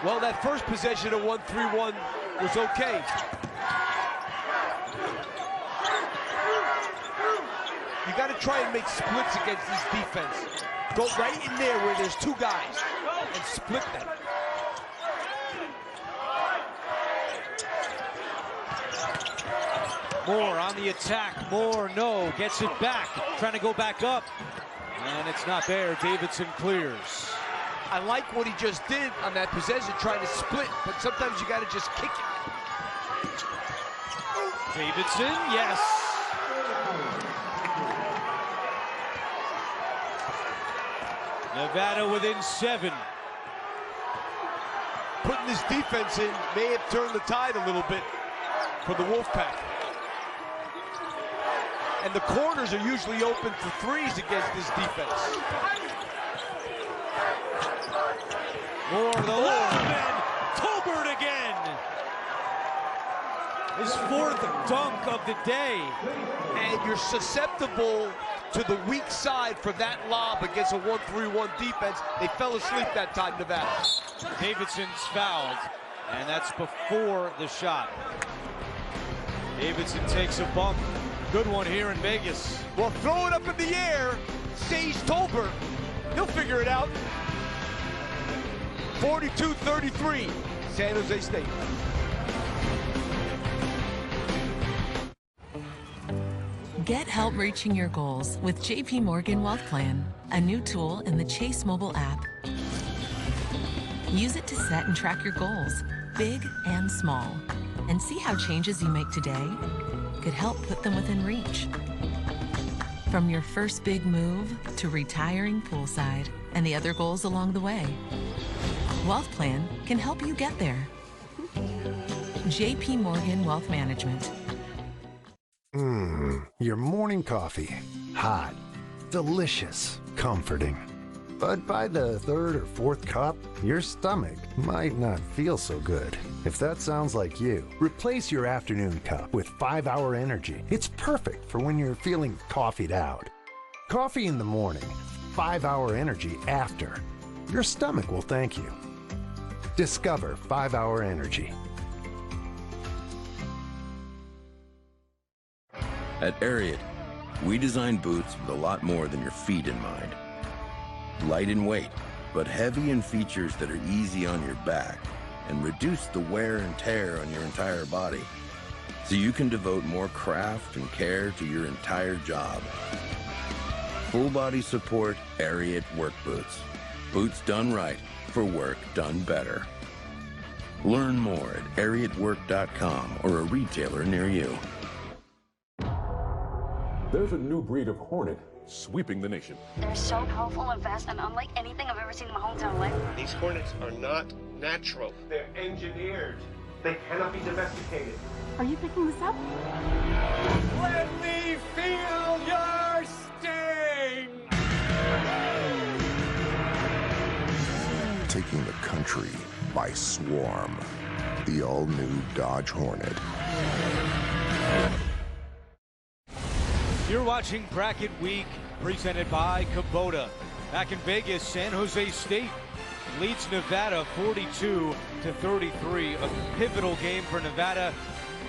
Well, that first possession of 1-3-1 was okay. You got to try and make splits against this defense. Go right in there where there's 2 guys and split them. Moore on the attack. Moore, no, gets it back. Trying to go back up. And it's not there. Davidson clears. I like what he just did on that possession, trying to split, but sometimes you got to just kick it. Davidson, yes. Nevada within 7. Putting this defense in may have turned the tide a little bit for the Wolfpack. And the corners are usually open for 3s against this defense. Moore, the lob, and Tolbert again. His 4th dunk of the day. And you're susceptible to the weak side for that lob against a 1-3-1 defense. They fell asleep that time, Nevada. Davidson's fouled, and that's before the shot. Davidson takes a bump. Good one here in Vegas. Well, throw it up in the air. Sage Tolbert. He'll figure it out. 42-33, San Jose State. Get help reaching your goals with JP Morgan Wealth Plan, a new tool in the Chase mobile app. Use it to set and track your goals, big and small, and see how changes you make today could help put them within reach. From your first big move to retiring poolside and the other goals along the way, Wealth Plan can help you get there. JP Morgan Wealth Management. Your morning coffee. Hot, delicious, comforting. But by the third or fourth cup, your stomach might not feel so good. If that sounds like you, replace your afternoon cup with 5-Hour Energy. It's perfect for when you're feeling coffeeed out. Coffee in the morning, 5-Hour Energy after. Your stomach will thank you. Discover 5-Hour Energy. At Ariat, we design boots with a lot more than your feet in mind. Light in weight, but heavy in features that are easy on your back and reduce the wear and tear on your entire body, so you can devote more craft and care to your entire job. Full body support Ariat work boots. Boots done right for work done better. Learn more at ariatwork.com or a retailer near you. There's a new breed of hornet sweeping the nation. They're so powerful and fast and unlike anything I've ever seen in my whole entire life. These hornets are not natural. They're engineered. They cannot be domesticated. Are you picking this up? Let me feel your sting! Taking the country by swarm. The all-new Dodge Hornet. You're watching Bracket Week, presented by Kubota. Back in Vegas, San Jose State leads Nevada 42-33. A pivotal game for Nevada.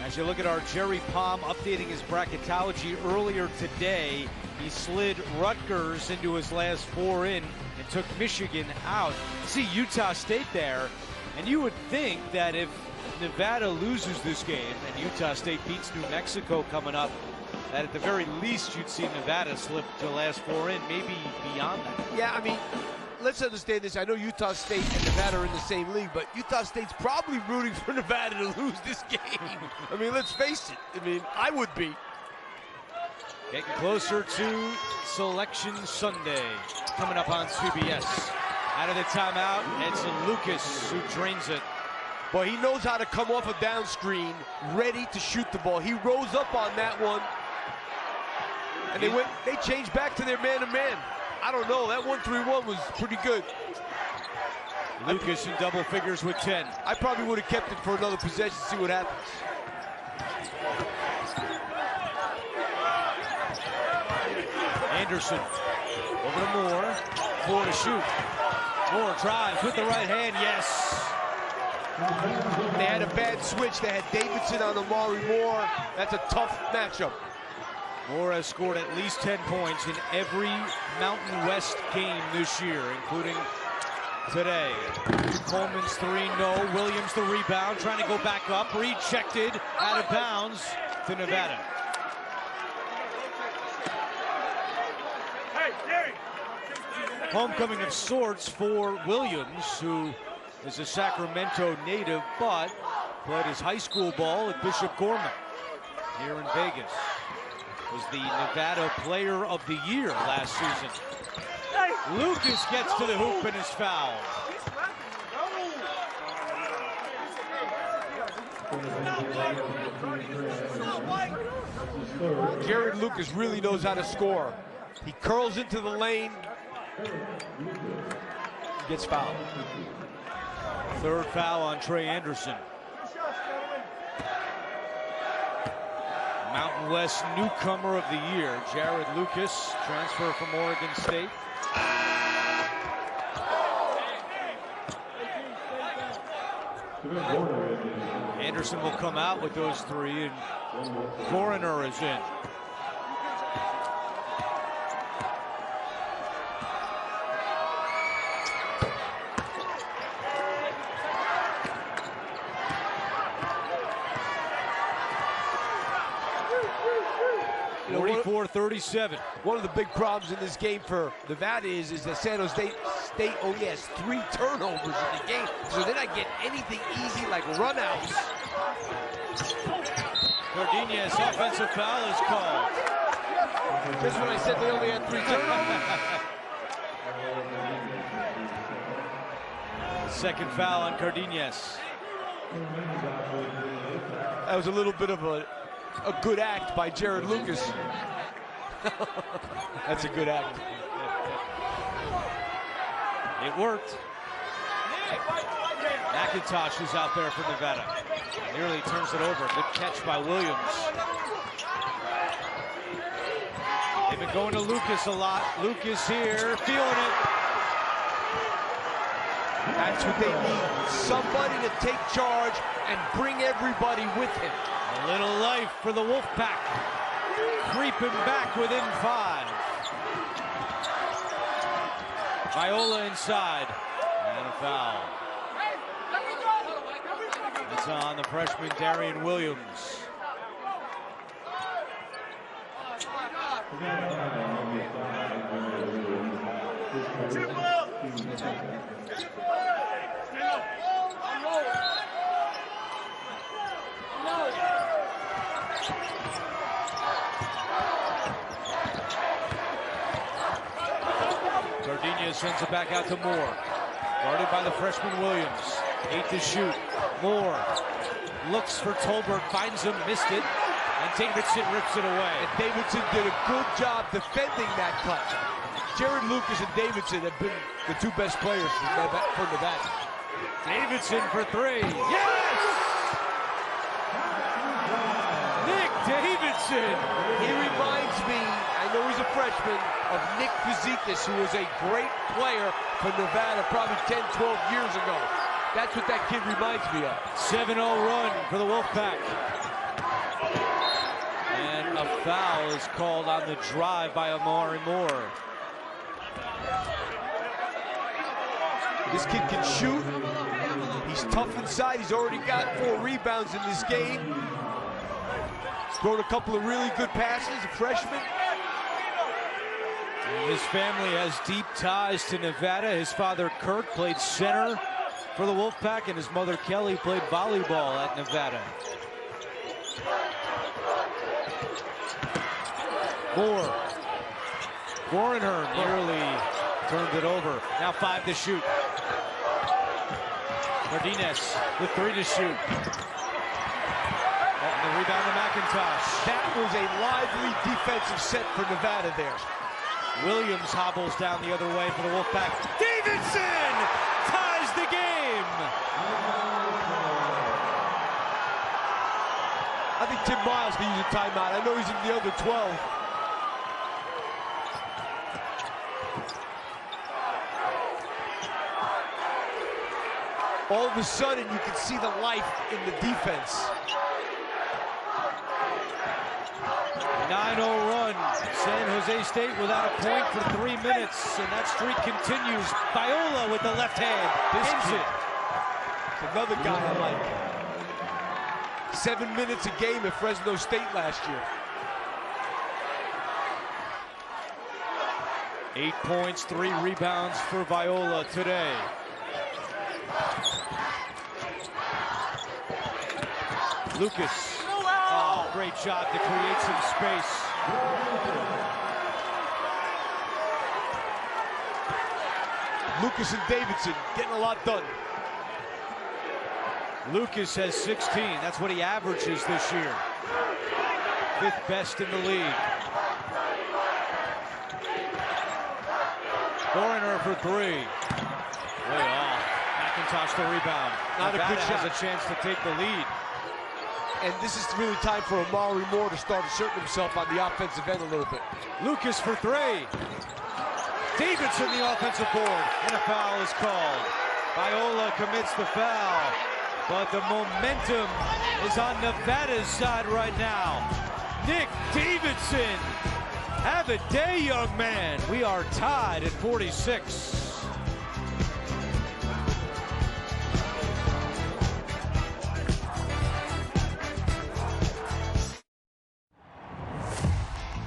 As you look at our Jerry Palm updating his bracketology earlier today, he slid Rutgers into his last 4 in and took Michigan out. See Utah State there, and you would think that if Nevada loses this game and Utah State beats New Mexico coming up, that at the very least you'd see Nevada slip to the last 4 in, maybe beyond that. Yeah, I mean, let's understand this. I know Utah State and Nevada are in the same league, but Utah State's probably rooting for Nevada to lose this game. I mean, let's face it. I mean, I would be. Getting closer to Selection Sunday, coming up on CBS. Out of the timeout, it's Lucas who drains it. Boy, he knows how to come off a down screen, ready to shoot the ball. He rose up on that one. And they changed back to their man-to-man. I don't know, that 1-3-1 was pretty good. Lucas in double figures with 10. I probably would have kept it for another possession, see what happens. Anderson over to Moore. Moore to shoot. Moore drives with the right hand, yes. They had a bad switch. They had Davidson on Amari Moore. That's a tough matchup. Moore has scored at least 10 points in every Mountain West game this year, including today. Coleman's 3, no. Williams the rebound, trying to go back up. Rejected, out of bounds to Nevada. Homecoming of sorts for Williams, who is a Sacramento native, but played his high school ball at Bishop Gorman here in Vegas. Was the Nevada Player of the Year last season. Lucas gets to the hoop and is fouled. Jared Lucas really knows how to score. He curls into the lane, gets fouled. Third foul on Trey Anderson. Mountain West newcomer of the year, Jared Lucas, transfer from Oregon State. Anderson will come out with those 3, and Coroner is in. You know, 44-37. One of the big problems in this game for Nevada is that San Jose State only has 3 turnovers in the game, so they're not getting anything easy like runouts. Cardenas, offensive foul is called. Just when I said they only had 3 turnovers. Second foul on Cardenas. That was a little bit of a good act by Jared Lucas. That's a good act. It worked. McIntosh is out there for Nevada. Nearly turns it over. Good catch by Williams. They've been going to Lucas a lot. Lucas here, feeling it. That's what they need. Somebody to take charge and bring everybody with him. A little life for the Wolfpack. Creeping back within 5. Viola inside. And a foul. It's on the freshman Darian Williams. Cardenas sends it back out to Moore. Guarded by the freshman Williams. 8 to shoot. Moore looks for Tolbert, finds him, missed it, and Davidson rips it away. And Davidson did a good job defending that cut. Jared Lucas and Davidson have been the 2 best players for Nevada. Davidson for 3. Yes! Nick Davidson! He reminds me, I know he's a freshman, of Nick Fazekas, who was a great player for Nevada probably 10, 12 years ago. That's what that kid reminds me of. 7-0 run for the Wolfpack. And a foul is called on the drive by Amari Moore. This kid can shoot. He's tough inside. He's already got 4 rebounds in this game. He's thrown a couple of really good passes, a freshman. And his family has deep ties to Nevada. His father, Kurt, played center for the Wolfpack, and his mother, Kelly, played volleyball at Nevada. Moore. Gorenher nearly turned it over. Now 5 to shoot. Cardenas with 3 to shoot. And the rebound to McIntosh. That was a lively defensive set for Nevada there. Williams hobbles down the other way for the Wolfpack. Davidson ties the game. I think Tim Miles can use a timeout. I know he's in the other 12. All of a sudden, you can see the life in the defense. 9-0 run. San Jose State without a point for 3 minutes, and that streak continues. Viola with the left hand. This ends kid, it. another guy I like. 7 minutes a game at Fresno State last year. 8 points, 3 rebounds for Viola today. Lucas. Oh, great shot to create some space. Lucas and Davidson getting a lot done. Lucas has 16. That's what he averages this year. 5th best in the league. Gorenher for 3. Way off. McIntosh the rebound. Not a good shot. Has a chance to take the lead. And this is really time for Amari Moore to start asserting himself on the offensive end a little bit. Lucas for 3. Davidson the offensive board, and a foul is called. Viola commits the foul, but the momentum is on Nevada's side right now. Nick Davidson, have a day, young man. We are tied at 46.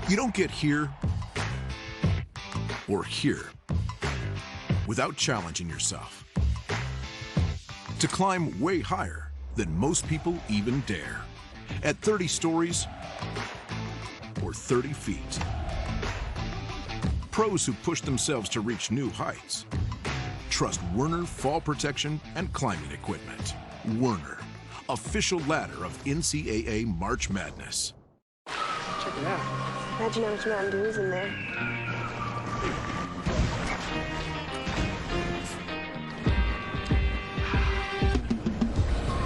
You don't get here or here without challenging yourself to climb way higher than most people even dare. at 30 stories or 30 feet. Pros who push themselves to reach new heights. Trust Werner Fall Protection and Climbing Equipment. Werner, official ladder of NCAA March Madness. Check it out. Imagine how much Mountain Dew is in there.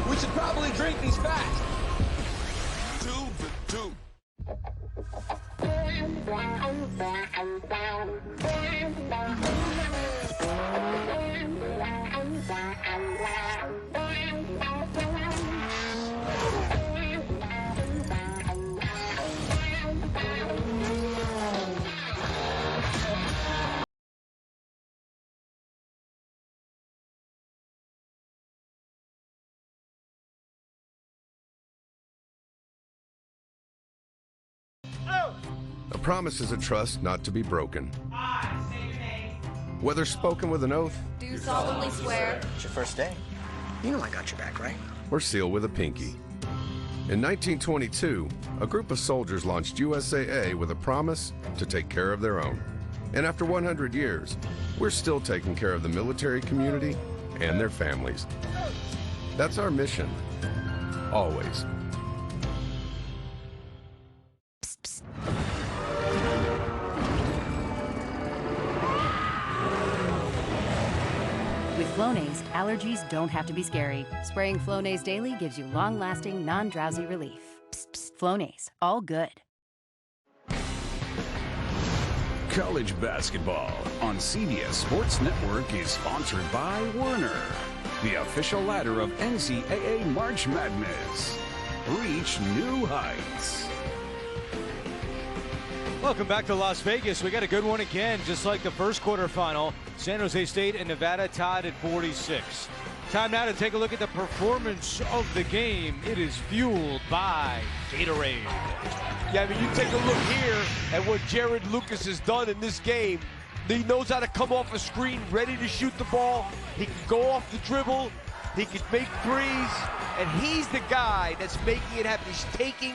We should probably drink these fast. To the two. A promise is a trust not to be broken. Whether spoken with an oath Do solemnly swear. It's your first day. You know I got your back, right? or sealed with a pinky. In 1922, a group of soldiers launched USAA with a promise to take care of their own. And after 100 years, we're still taking care of the military community and their families. That's our mission, always. With Flonase, allergies don't have to be scary. Spraying Flonase daily gives you long-lasting, non-drowsy relief. Psst, psst. Flonase, all good. College basketball on CBS Sports Network is sponsored by Werner, the official ladder of NCAA March Madness. Reach new heights. Welcome back to Las Vegas. We got a good one again, just like the first quarterfinal. San Jose State and Nevada tied at 46. Time now to take a look at the performance of the game. It is fueled by Gatorade. Yeah, I mean, you take a look here at what Jared Lucas has done in this game. He knows how to come off a screen, ready to shoot the ball. He can go off the dribble. He can make threes. And he's the guy that's making it happen. He's taking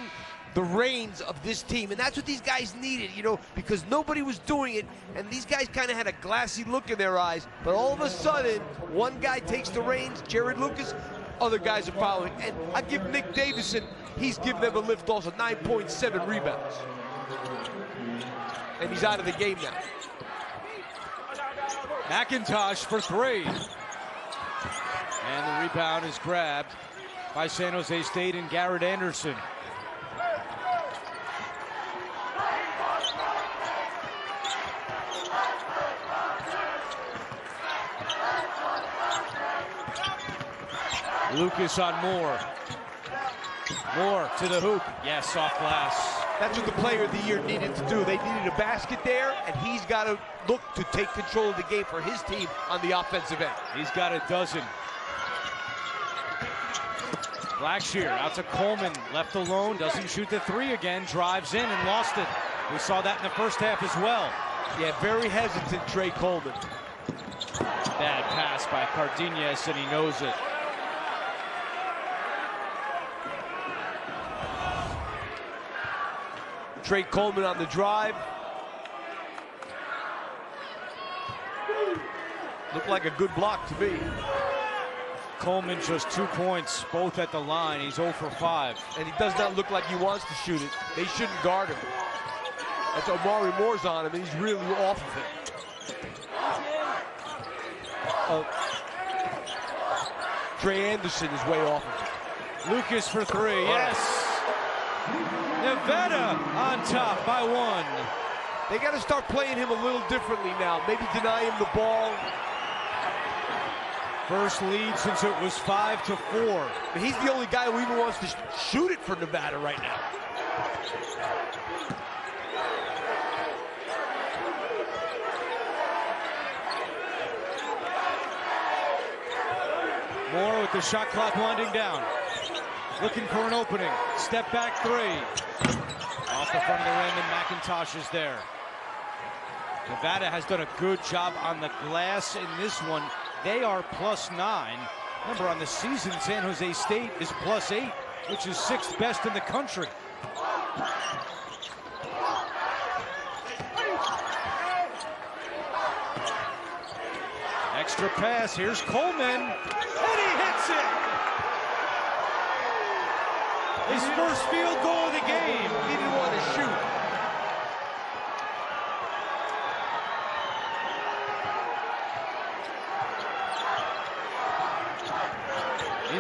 the reins of this team, and that's what these guys needed, you know, because nobody was doing it, and these guys kind of had a glassy look in their eyes, but all of a sudden, one guy takes the reins, Jared Lucas, other guys are following, and I give Nick Davison, he's given them a lift also, 9.7 rebounds, and he's out of the game now. McIntosh for three, and the rebound is grabbed by San Jose State and Garrett Anderson. Lucas on Moore. Moore to the hoop. Yes, off glass. That's what the player of the year needed to do. They needed a basket there, and he's got to look to take control of the game for his team on the offensive end. He's got a dozen. Blackshear out to Coleman, left alone, doesn't shoot the three again, drives in and lost it. We saw that in the first half as well. Yeah, very hesitant, Trey Coleman. Bad pass by Cardenas, and he knows it. Trey Coleman on the drive. Looked like a good block to me. Coleman just 2 points, both at the line. He's 0 for 5. And he does not look like he wants to shoot it. They shouldn't guard him. That's Omari Moore's on him, and he's really off of it. Trey Anderson is way off of it. Lucas for three, yes. Nevada on top by 1. They got to start playing him a little differently now. Maybe deny him the ball. First lead since it was 5-4. But he's the only guy who even wants to shoot it for Nevada right now. Moore with the shot clock winding down. Looking for an opening. Step back three. Off the front of the rim, and McIntosh is there. Nevada has done a good job on the glass in this one. They are +9. Remember, on the season, San Jose State is +8. which is 6th best in the country. Extra pass, here's Coleman, and he hits it! His first field goal of the game. He didn't want to shoot.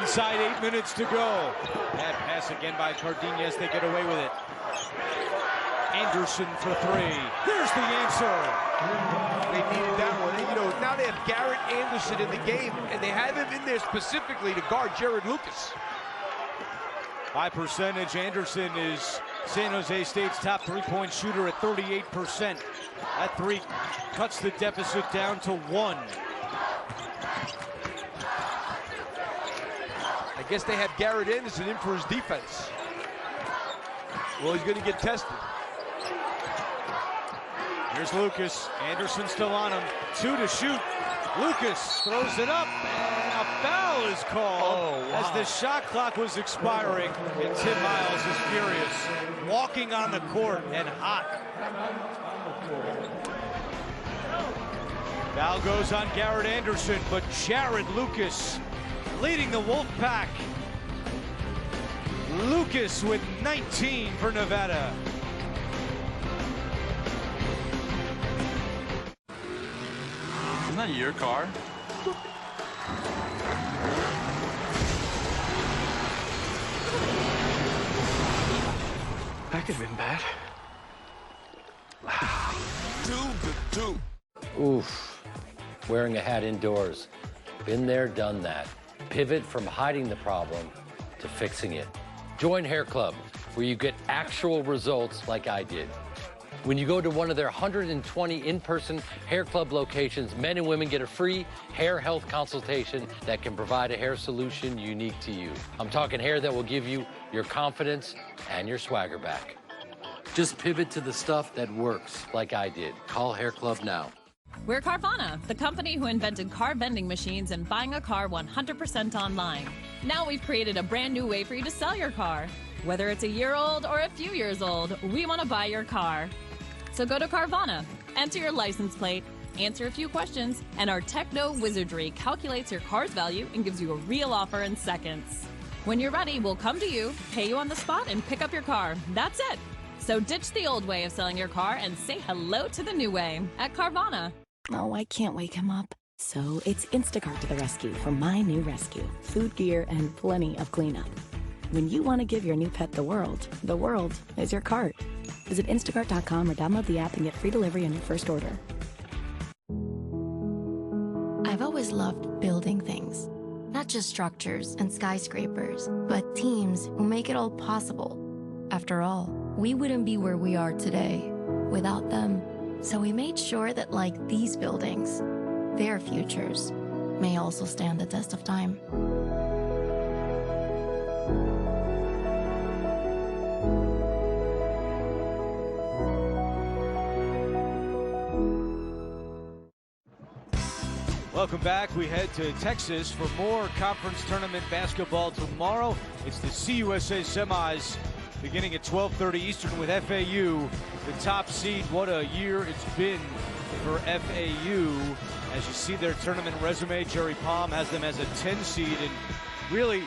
Inside 8 minutes to go. Bad pass again by Cardenas. They get away with it. Anderson for 3. There's the answer. They needed that one. And, you know, now they have Garrett Anderson in the game, and they have him in there specifically to guard Jared Lucas. By percentage, Anderson is San Jose State's top three-point shooter at 38%. That 3 cuts the deficit down to 1. I guess they have Garrett Anderson in for his defense. Well, he's going to get tested. Here's Lucas. Anderson still on him. 2 to shoot. Lucas throws it up, and a foul is called as the shot clock was expiring, and Tim Miles is furious. Walking on the court and hot. Foul goes on Garrett Anderson, but Jared Lucas leading the Wolfpack. Lucas with 19 for Nevada. Isn't that your car? That could have been bad. 2-2. Oof. Wearing a hat indoors. Been there, done that. Pivot from hiding the problem to fixing it. Join Hair Club, where you get actual results like I did. When you go to one of their 120 in-person Hair Club locations, men and women get a free hair health consultation that can provide a hair solution unique to you. I'm talking hair that will give you your confidence and your swagger back. Just pivot to the stuff that works, like I did. Call Hair Club now. We're Carvana, the company who invented car vending machines and buying a car 100% online. Now we've created a brand new way for you to sell your car. Whether it's a year old or a few years old, we want to buy your car. So go to Carvana, enter your license plate, answer a few questions, and our techno wizardry calculates your car's value and gives you a real offer in seconds. When you're ready, we'll come to you, pay you on the spot, and pick up your car. That's it. So ditch the old way of selling your car and say hello to the new way at Carvana. Oh, I can't wake him up. So it's Instacart to the rescue for my new rescue. Food, gear, and plenty of cleanup. When you want to give your new pet the world is your cart. Visit instacart.com or download the app and get free delivery on your first order. I've always loved building things. Not just structures and skyscrapers, but teams who make it all possible. After all, we wouldn't be where we are today without them. So we made sure that, like these buildings, their futures may also stand the test of time. Welcome back. We head to Texas for more conference tournament basketball tomorrow. It's the CUSA semis beginning at 12:30 Eastern with FAU, the top seed. What a year it's been for FAU. As you see their tournament resume, Jerry Palm has them as a 10 seed, and really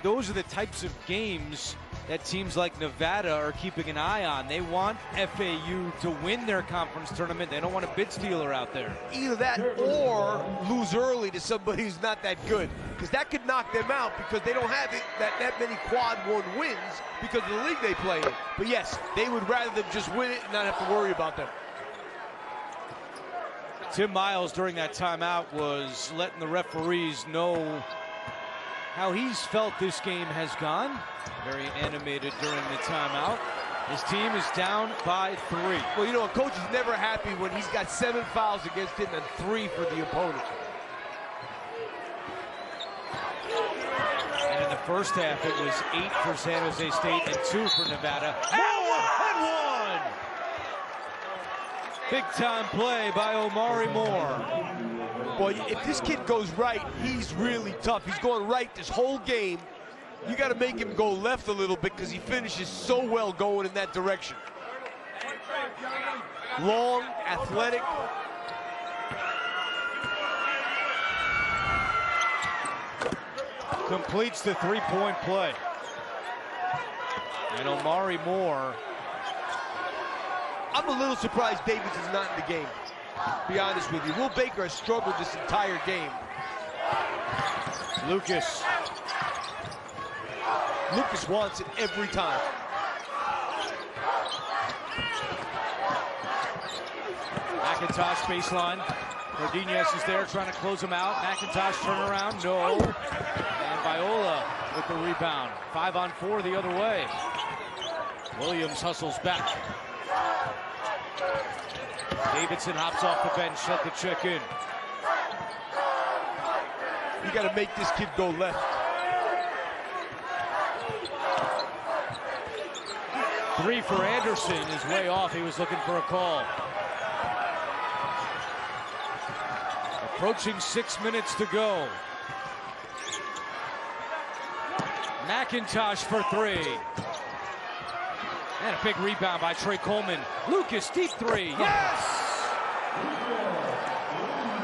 those are the types of games that teams like Nevada are keeping an eye on. They want FAU to win their conference tournament. They don't want a bid stealer out there. Either that or lose early to somebody who's not that good, because that could knock them out because they don't have that many quad one wins because of the league they play in. But yes, they would rather them just win it and not have to worry about them. Tim Miles during that timeout was letting the referees know how he's felt this game has gone. Very animated during the timeout. His team is down by 3. Well, you know, a coach is never happy when he's got 7 fouls against him and 3 for the opponent. And in the first half, it was 8 for San Jose State and 2 for Nevada. And 1! Big time play by Omari Moore. Boy, if this kid goes right, he's really tough. He's going right this whole game. You got to make him go left a little bit because he finishes so well going in that direction. Long, athletic. Completes the three-point play. And Omari Moore. I'm a little surprised Davidson's not in the game, to be honest with you. Will Baker has struggled this entire game. Lucas. Lucas wants it every time. McIntosh baseline. Cordinez is there trying to close him out. McIntosh turnaround, no. And Viola with the rebound. 5-on-4 the other way. Williams hustles back. Davidson hops off the bench, let the check in. You got to make this kid go left. Three for Anderson is way off. He was looking for a call. Approaching 6 minutes to go. McIntosh for three. And a big rebound by Trey Coleman. Lucas, deep three. Yes!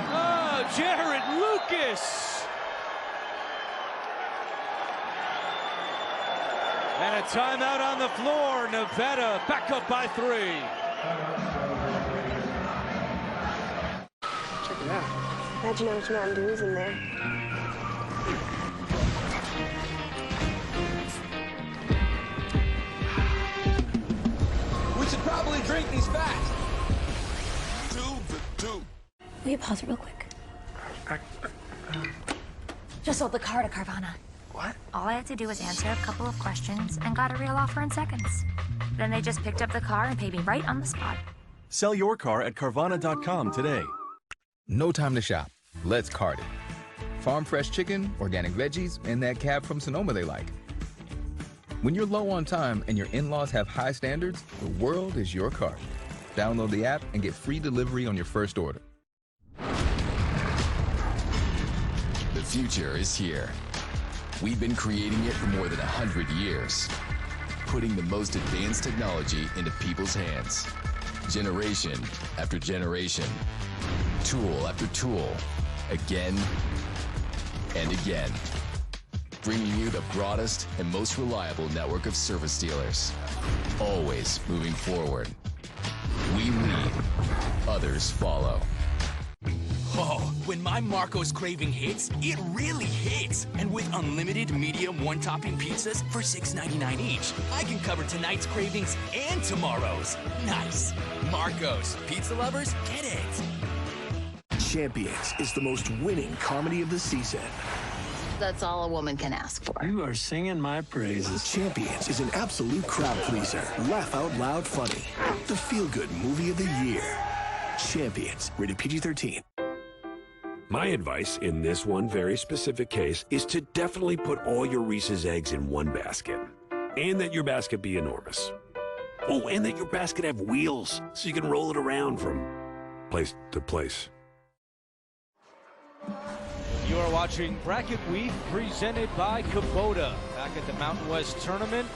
Oh, Jared Lucas! And a timeout on the floor. Nevada back up by three. Check it out. Imagine how much Mountain Dew is in there. We should probably drink these fast. Will you pause it real quick? Just sold the car to Carvana. What? All I had to do was answer a couple of questions and got a real offer in seconds. Then they just picked up the car and paid me right on the spot. Sell your car at Carvana.com today. No time to shop. Let's cart it. Farm fresh chicken, organic veggies, and that cab from Sonoma they like. When you're low on time and your in-laws have high standards, the world is your cart. Download the app and get free delivery on your first order. The future is here. We've been creating it for more than 100 years, putting the most advanced technology into people's hands, generation after generation, tool after tool, again and again, bringing you the broadest and most reliable network of service dealers, always moving forward. We lead, others follow. Oh, when my Marco's craving hits, it really hits. And with unlimited medium one-topping pizzas for $6.99 each, I can cover tonight's cravings and tomorrow's. Nice. Marco's. Pizza lovers, get it. Champions is the most winning comedy of the season. That's all a woman can ask for. You are singing my praises. Champions is an absolute crowd pleaser. Laugh out loud funny. The feel-good movie of the year. Champions, rated PG-13. My advice in this one very specific case is to definitely put all your Reese's eggs in one basket. And that your basket be enormous. Oh, and that your basket have wheels so you can roll it around from place to place. You are watching Bracket Week presented by Kubota. Back at the Mountain West Tournament.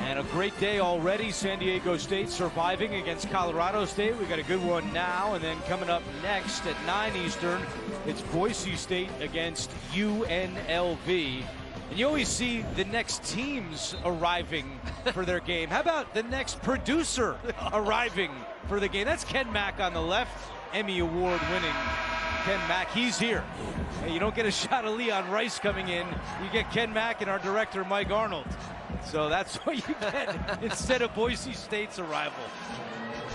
And a great day already. San Diego State surviving against Colorado State. We got a good one now. And then coming up next at 9 Eastern, it's Boise State against UNLV. And you always see the next teams arriving for their game. How about the next producer arriving for the game? That's Ken Mack on the left, Emmy Award winning Ken Mack. He's here. Hey, you don't get a shot of Leon Rice coming in. You get Ken Mack and our director, Mike Arnold. So that's what you get instead of Boise State's arrival.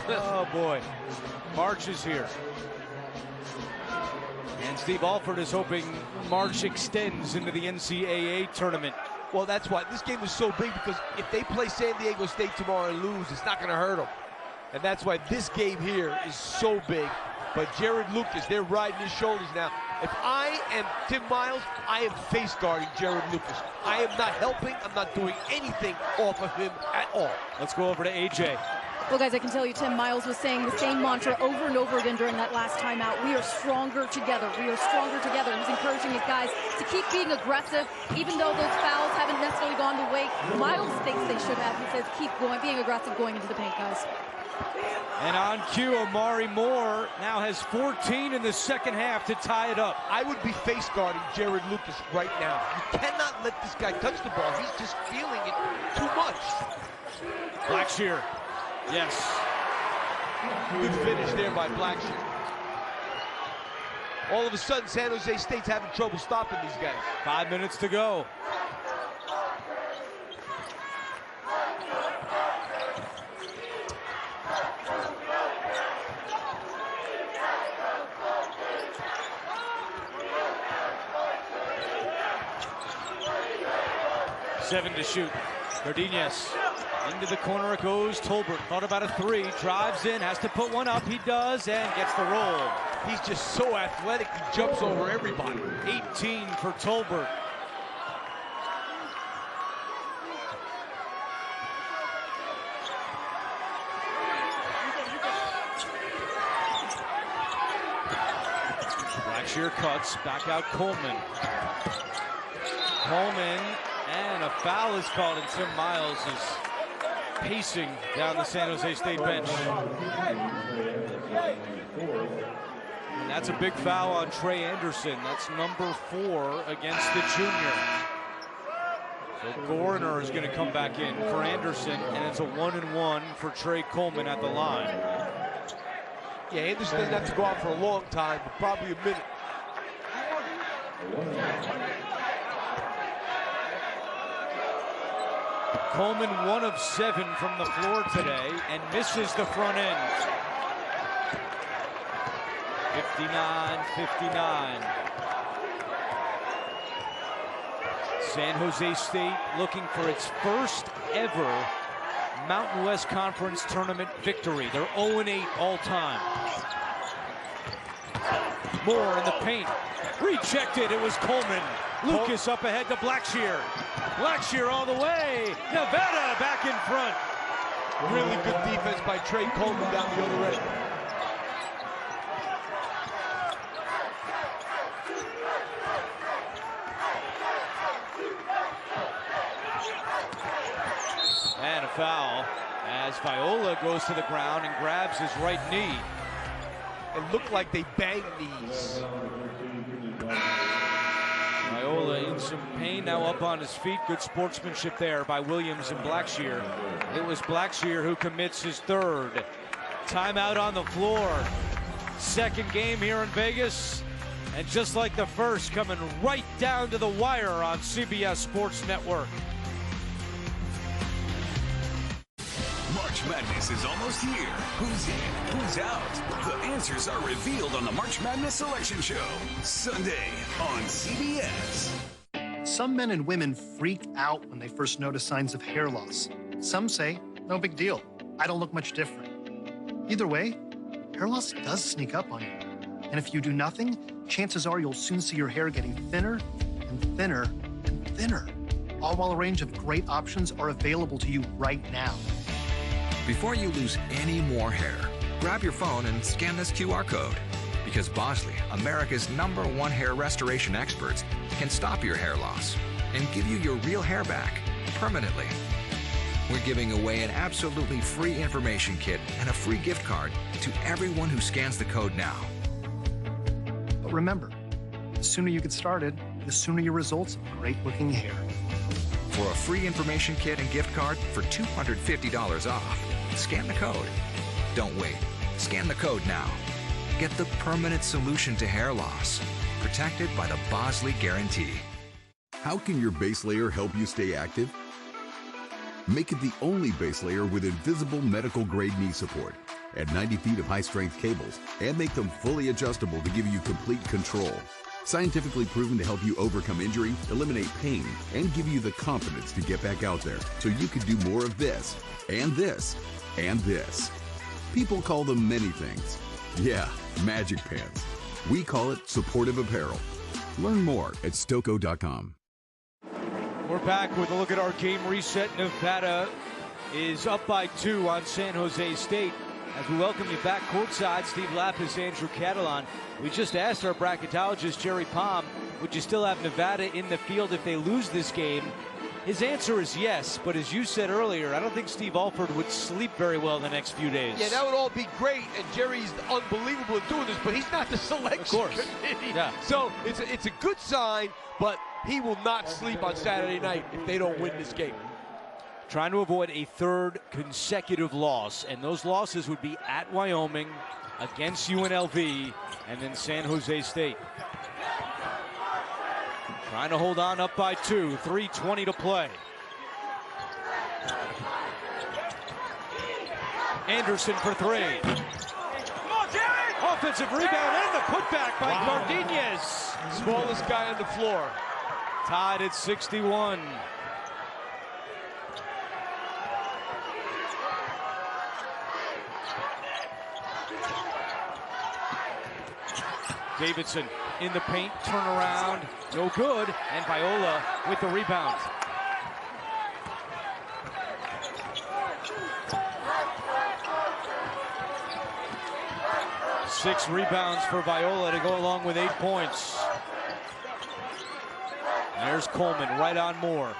Oh, boy. March is here. And Steve Alford is hoping March extends into the NCAA tournament. Well, that's why this game is so big, because if they play San Diego State tomorrow and lose, it's not going to hurt them. And that's why this game here is so big. But Jared Lucas, they're riding his shoulders now. If I am Tim Miles, I am face guarding Jared Lucas. I am not helping. I'm not doing anything off of him at all. Let's go over to AJ. Well, guys, I can tell you Tim Miles was saying the same mantra over and over again during that last timeout. We are stronger together. We are stronger together. He's encouraging his guys to keep being aggressive, even though those fouls haven't necessarily gone the way Miles thinks they should have. He says keep going, being aggressive going into the paint, guys. And on cue, Amari Moore now has 14 in the second half to tie it up. I would be face guarding Jared Lucas right now. You cannot let this guy touch the ball. He's just feeling it too much. Blackshear. Yes. Good finish there by Blackshear. All of a sudden, San Jose State's having trouble stopping these guys. 5 minutes to go. Seven to shoot. Cardenas. Into the corner it goes. Tolbert thought about a three. Drives in. Has to put one up. He does and gets the roll. He's just so athletic. He jumps over everybody. 18 for Tolbert. Blackshear cuts. Back out Coleman. Coleman. And a foul is called, and Tim Miles is pacing down the San Jose State bench. And that's a big foul on Trey Anderson. That's number 4 against the junior. So Gorner is going to come back in for Anderson, and it's a 1-and-1 for Trey Coleman at the line. Yeah, Anderson doesn't have to go out for a long time, but probably a minute. Coleman 1 of 7 from the floor today and misses the front end. 59-59. San Jose State looking for its first ever Mountain West Conference tournament victory. They're 0-8 all time. Moore in the paint. Rejected. It was Coleman. Lucas up ahead to Blackshear. Blackshear all the way. Nevada back in front. Really good defense by Trey Coleman down the other end. And a foul as Viola goes to the ground and grabs his right knee. It looked like they banged knees. Viola in some pain, now up on his feet. Good sportsmanship there by Williams and Blackshear. It was Blackshear who commits his third. Timeout on the floor. Second game here in Vegas. And just like the first, coming right down to the wire on CBS Sports Network. March Madness is almost here. Who's in? Who's out? The answers are revealed on the March Madness Selection Show, Sunday on CBS. Some men and women freak out when they first notice signs of hair loss. Some say, no big deal. I don't look much different. Either way, hair loss does sneak up on you. And if you do nothing, chances are you'll soon see your hair getting thinner and thinner and thinner. All while a range of great options are available to you right now. Before you lose any more hair, grab your phone and scan this QR code. Because Bosley, America's #1 hair restoration experts, can stop your hair loss and give you your real hair back permanently. We're giving away an absolutely free information kit and a free gift card to everyone who scans the code now. But remember, the sooner you get started, the sooner your results of great-looking hair. For a free information kit and gift card for $250 off, scan the code. Don't wait. Scan the code now. Get the permanent solution to hair loss. Protected by the Bosley Guarantee. How can your base layer help you stay active? Make it the only base layer with invisible medical-grade knee support. Add 90 feet of high-strength cables and make them fully adjustable to give you complete control. Scientifically proven to help you overcome injury, eliminate pain, and give you the confidence to get back out there so you can do more of this, and this, and this. People call them many things. Yeah, magic pants. We call it supportive apparel. Learn more at Stoco.com. We're back with a look at our game reset. Nevada is up by 2 on San Jose State. As we welcome you back courtside, Steve Lapis, Andrew Catalan. We just asked our bracketologist, Jerry Palm, would you still have Nevada in the field if they lose this game? His answer is yes, but as you said earlier, I don't think Steve Alford would sleep very well the next few days. Yeah, that would all be great, and Jerry's unbelievable at doing this, but he's not the selection committee. Yeah. So it's a good sign, but he will not sleep on Saturday night if they don't win this game. Trying to avoid a third consecutive loss, and those losses would be at Wyoming, against UNLV, and then San Jose State. Trying to hold on up by 2, 3:20 to play. Anderson for 3. Offensive rebound and the putback by Cardinez. Smallest guy on the floor. Tied at 61. Davidson in the paint, turnaround, no good, and Viola with the rebound. Six rebounds for Viola to go along with 8 points. There's Coleman right on Moore.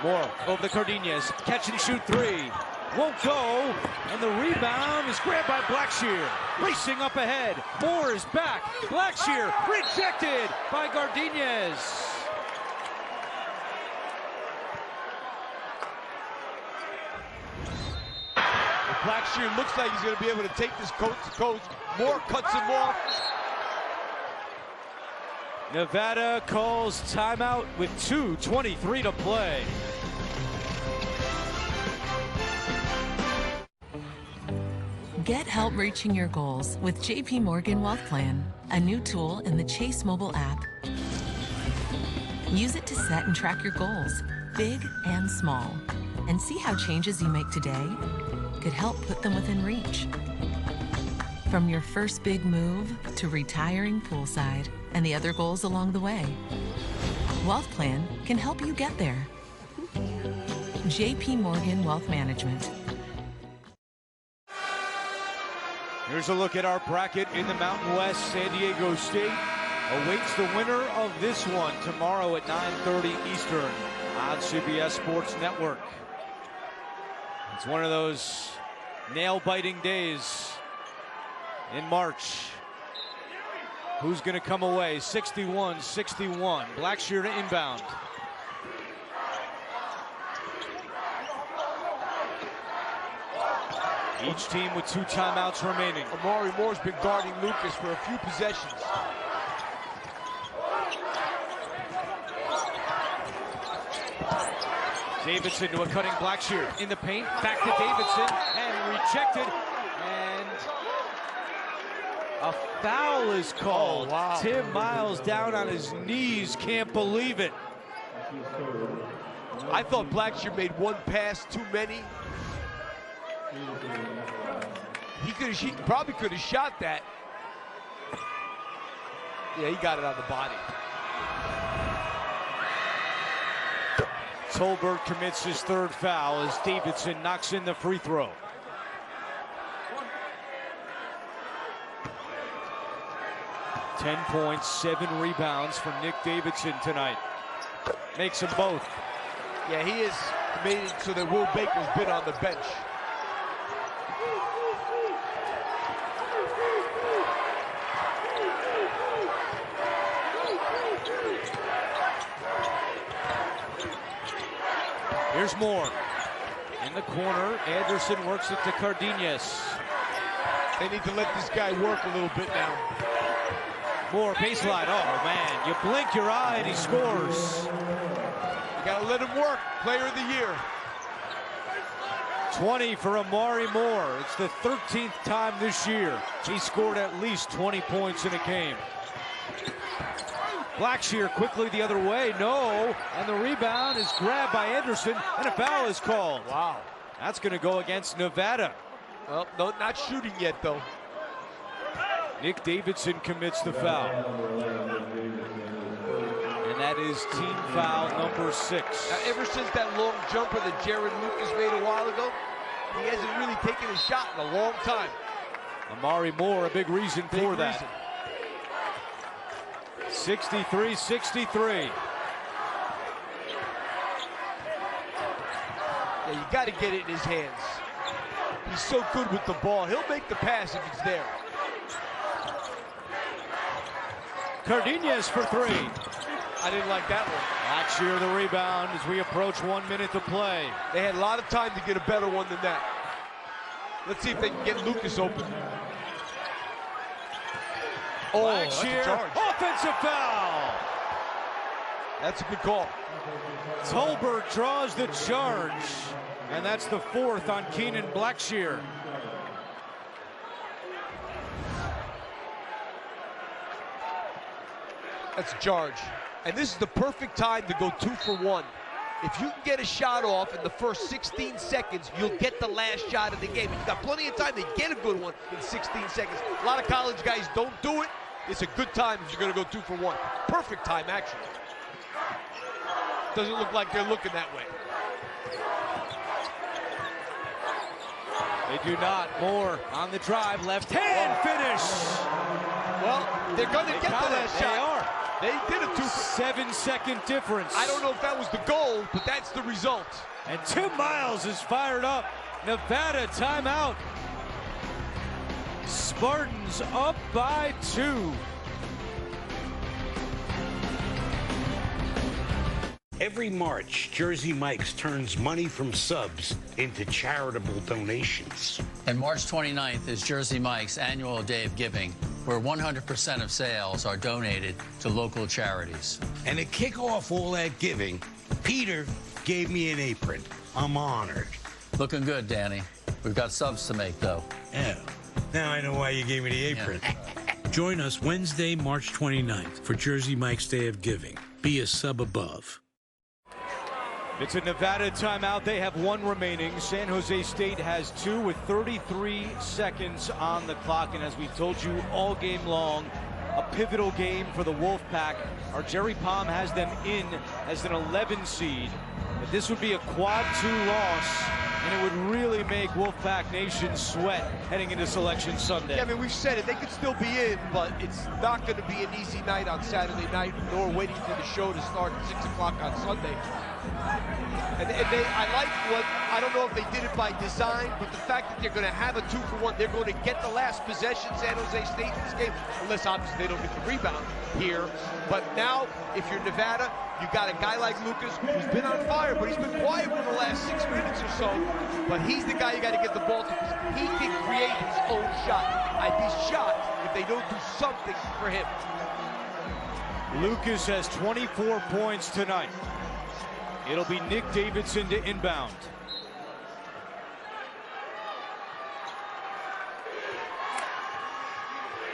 Moore over the Cardinez, catch and shoot 3. Won't go, and the rebound is grabbed by Blackshear. Racing up ahead. Moore is back. Blackshear rejected by Cardinez. Blackshear looks like he's going to be able to take this coach to coach. Moore cuts him off. Nevada calls timeout with 2:23 to play. Get help reaching your goals with JP Morgan Wealth Plan, a new tool in the Chase mobile app. Use it to set and track your goals, big and small, and see how changes you make today could help put them within reach. From your first big move to retiring poolside and the other goals along the way, Wealth Plan can help you get there. JP Morgan Wealth Management. Here's a look at our bracket in the Mountain West. San Diego State awaits the winner of this one tomorrow at 9:30 Eastern on CBS Sports Network. It's one of those nail-biting days in March. Who's going to come away? 61-61. Blackshear to inbound. Each team with 2 timeouts remaining. Amari Moore's been guarding Lucas for a few possessions. Davidson to a cutting Blackshear in the paint. Back to Davidson and rejected. And a foul is called. Oh, wow. Tim Miles down on his knees. Can't believe it. I thought Blackshear made one pass too many. He probably could have shot that. Yeah, he got it on the body. Tolbert commits his 3rd foul as Davidson knocks in the free throw. Ten points, 7 rebounds from Nick Davidson tonight. Makes them both. Yeah, he has made it so that Will Baker's been on the bench. Here's Moore. In the corner, Anderson works it to Cardinez. They need to let this guy work a little bit now. Moore, baseline. Oh, man. You blink your eye and he scores. You got to let him work. Player of the year. 20 for Amari Moore. It's the 13th time this year he scored at least 20 points in a game. Blackshear quickly the other way. No. And the rebound is grabbed by Anderson, and a foul is called. Wow. That's going to go against Nevada. Well, no, not shooting yet, though. Nick Davidson commits the foul. And that is team foul number 6. Now, ever since that long jumper that Jared Lucas made a while ago, he hasn't really taken a shot in a long time. Amari Moore, a big reason for that. 63-63. Yeah, you got to get it in his hands. He's so good with the ball. He'll make the pass if it's there. Cardenas for 3. I didn't like that one. Blackshear the rebound as we approach 1 minute to play. They had a lot of time to get a better one than that. Let's see if they can get Lucas open. Oh, Blackshear, offensive foul. That's a good call. Tolbert draws the charge. And that's the 4th on Keenan Blackshear. That's a charge. And this is the perfect time to go 2 for 1. If you can get a shot off in the first 16 seconds, you'll get the last shot of the game. You've got plenty of time to get a good one in 16 seconds. A lot of college guys don't do it. It's a good time if you're going to go 2 for 1. Perfect time, actually. Doesn't look like they're looking that way. They do not. Moore on the drive, left hand finish. Well, they're going to get the last shot. They are. They did a 2 for 7-second difference. I don't know if that was the goal, but that's the result. And Tim Miles is fired up. Nevada timeout. Spartans up by 2. Every March, Jersey Mike's turns money from subs into charitable donations. And March 29th is Jersey Mike's annual day of giving, where 100% of sales are donated to local charities. And to kick off all that giving, Peter gave me an apron. I'm honored. Looking good, Danny. We've got subs to make, though. Yeah. Now I know why you gave me the apron. Yeah. Join us Wednesday, March 29th for Jersey Mike's Day of Giving. Be a sub above. It's a Nevada timeout. They have 1 remaining. San Jose State has 2 with 33 seconds on the clock. And as we've told you all game long, a pivotal game for the Wolfpack. Our Jerry Palm has them in as an 11 seed. But this would be a quad 2 loss, and it would really make Wolfpack Nation sweat heading into Selection Sunday. Yeah, I mean, we've said it. They could still be in, but it's not going to be an easy night on Saturday night, nor waiting for the show to start at 6 o'clock on Sunday. And I like what, I don't know if they did it by design, but the fact that they're going to have a 2 for 1, they're going to get the last possession, San Jose State, in this game, unless obviously they don't get the rebound here. But now, if you're Nevada, you got a guy like Lucas who's been on fire, but he's been quiet for the last 6 minutes or so. But he's the guy you got to get the ball to, because he can create his own shot. I'd be shocked if they don't do something for him. Lucas has 24 points tonight. It'll be Nick Davidson to inbound.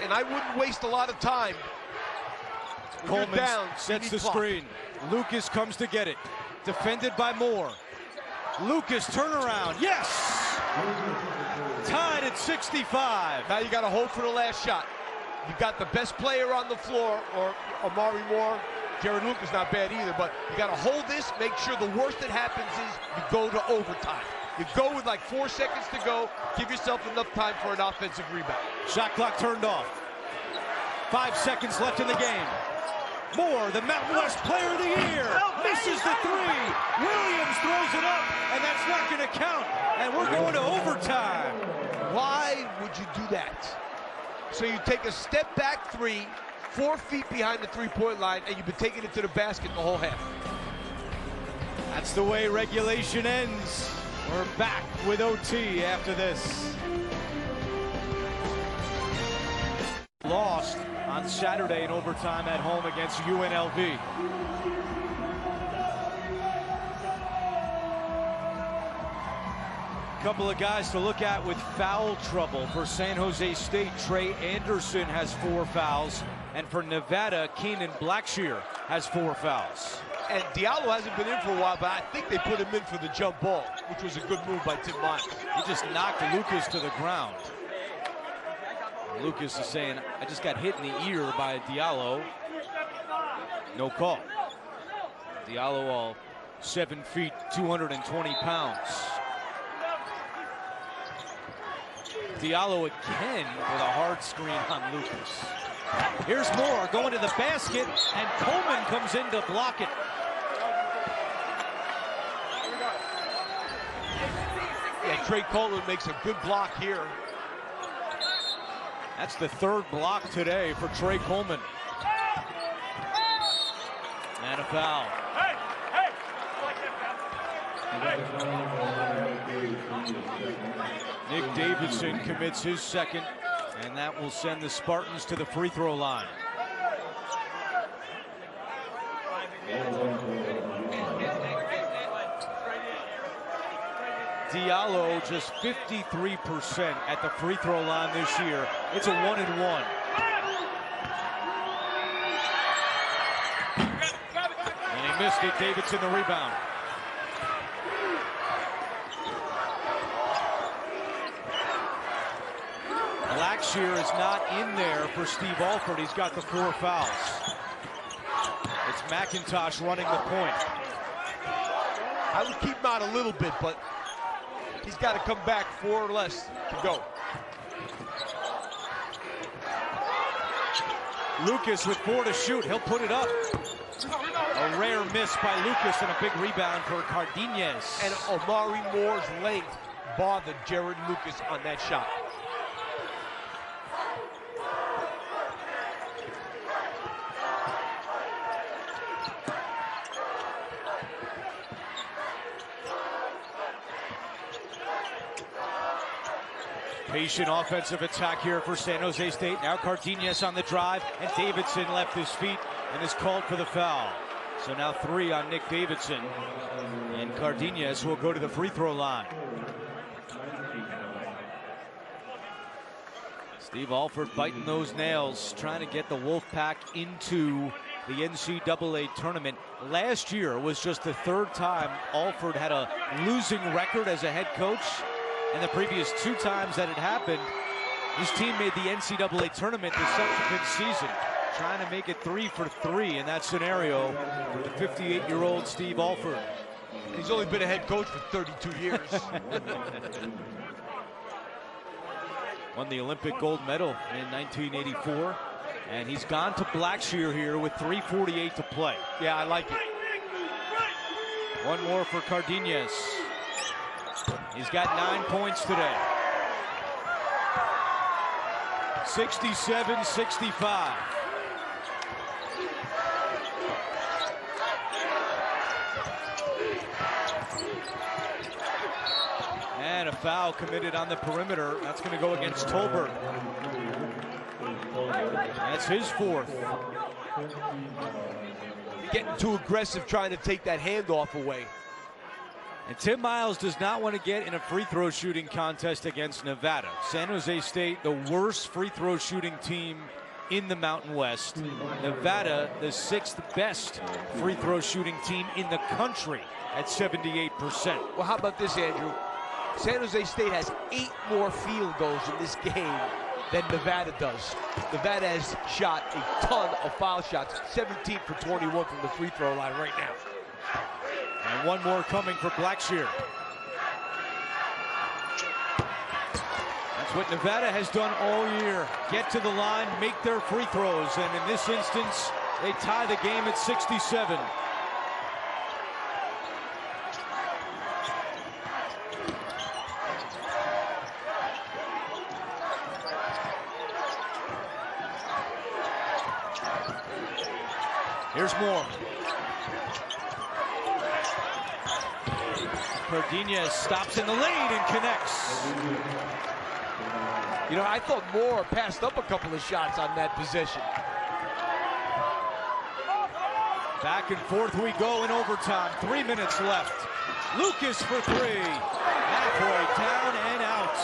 And I wouldn't waste a lot of time. Coleman down, sets the screen. Lucas comes to get it. Defended by Moore. Lucas turnaround. Yes! Tied at 65. Now you got to hope for the last shot. You got the best player on the floor, or Amari Moore. Jared Lucas not bad either, but you got to hold this, make sure the worst that happens is you go to overtime. You go with like 4 seconds to go, give yourself enough time for an offensive rebound. Shot clock turned off. 5 seconds left in the game. Moore, the Mountain West Player of the Year, misses the 3. Williams throws it up, and that's not going to count. And we're going to overtime. Why would you do that? So you take a step back 3, 4 feet behind the three-point line, and you've been taking it to the basket the whole half. That's the way regulation ends. We're back with OT after this. Lost on Saturday in overtime at home against UNLV. Couple of guys to look at with foul trouble. For San Jose State, Trey Anderson has 4 fouls. And for Nevada, Keenan Blackshear has 4 fouls. And Diallo hasn't been in for a while, but I think they put him in for the jump ball, which was a good move by Tim Miles. He just knocked Lucas to the ground. Lucas is saying, I just got hit in the ear by Diallo. No call. Diallo, all 7 feet, 220 pounds. Diallo again with a hard screen on Lucas. Here's Moore going to the basket, and Coleman comes in to block it. Yeah, Trey Coleman makes a good block here. That's the third block today for Trey Coleman. And a foul. Nick Davidson commits his second, and that will send the Spartans to the free throw line. Diallo just 53% at the free throw line this year. It's a 1-and-1. And he missed it. Davidson the rebound. Blackshear is not in there for Steve Alford. He's got the 4 fouls. It's McIntosh running the point. I would keep him out a little bit, but he's got to come back 4 or less to go. Lucas with 4 to shoot. He'll put it up. A rare miss by Lucas and a big rebound for Cardenas. And Omari Moore's length bothered Jared Lucas on that shot. Patient offensive attack here for San Jose State. Now Cardenas on the drive, and Davidson left his feet and is called for the foul. So now 3 on Nick Davidson, and Cardenas will go to the free throw line. Steve Alford biting those nails, trying to get the Wolfpack into the NCAA tournament. Last year was just the 3rd time Alford had a losing record as a head coach. And the previous 2 times that it happened, his team made the NCAA tournament the subsequent season, trying to make it 3 for 3 in that scenario for the 58-year-old Steve Alford. He's only been a head coach for 32 years. Won the Olympic gold medal in 1984, and he's gone to Blackshear here with 3:48 to play. Yeah, I like it. One more for Cardenas. He's got 9 points today. 67-65. And a foul committed on the perimeter. That's going to go against Tolbert. That's his 4th. Getting too aggressive trying to take that handoff away. And Tim Miles does not want to get in a free throw shooting contest against Nevada. San Jose State, the worst free throw shooting team in the Mountain West. Nevada, the 6th best free throw shooting team in the country at 78%. Well, how about this, Andrew? San Jose State has 8 more field goals in this game than Nevada does. Nevada has shot a ton of foul shots, 17 for 21 from the free throw line right now. And one more coming for Blackshear. That's what Nevada has done all year. Get to the line, make their free throws. And in this instance, they tie the game at 67. Here's Moore. Cardenas stops in the lane and connects. You know, I thought Moore passed up a couple of shots on that possession. Back and forth we go in overtime. 3 minutes left. Lucas for 3. Halfway down and out.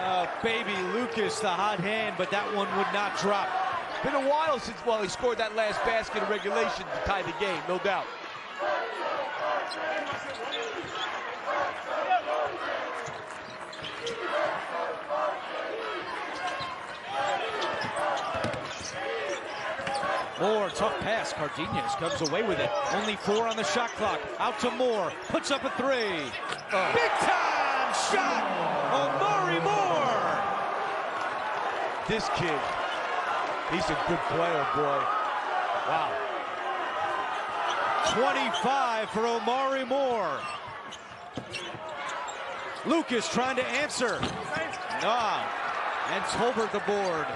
Oh, baby Lucas, the hot hand, but that one would not drop. Been a while since, well, he scored that last basket in regulation to tie the game, no doubt. Moore, tough pass. Cardenas comes away with it. Only 4 on the shot clock. Out to Moore. Puts up a 3. Big time shot. Omari Moore. This kid, he's a good player, boy. Wow. 25 for Omari Moore. Lucas trying to answer. No. And Tolbert the board.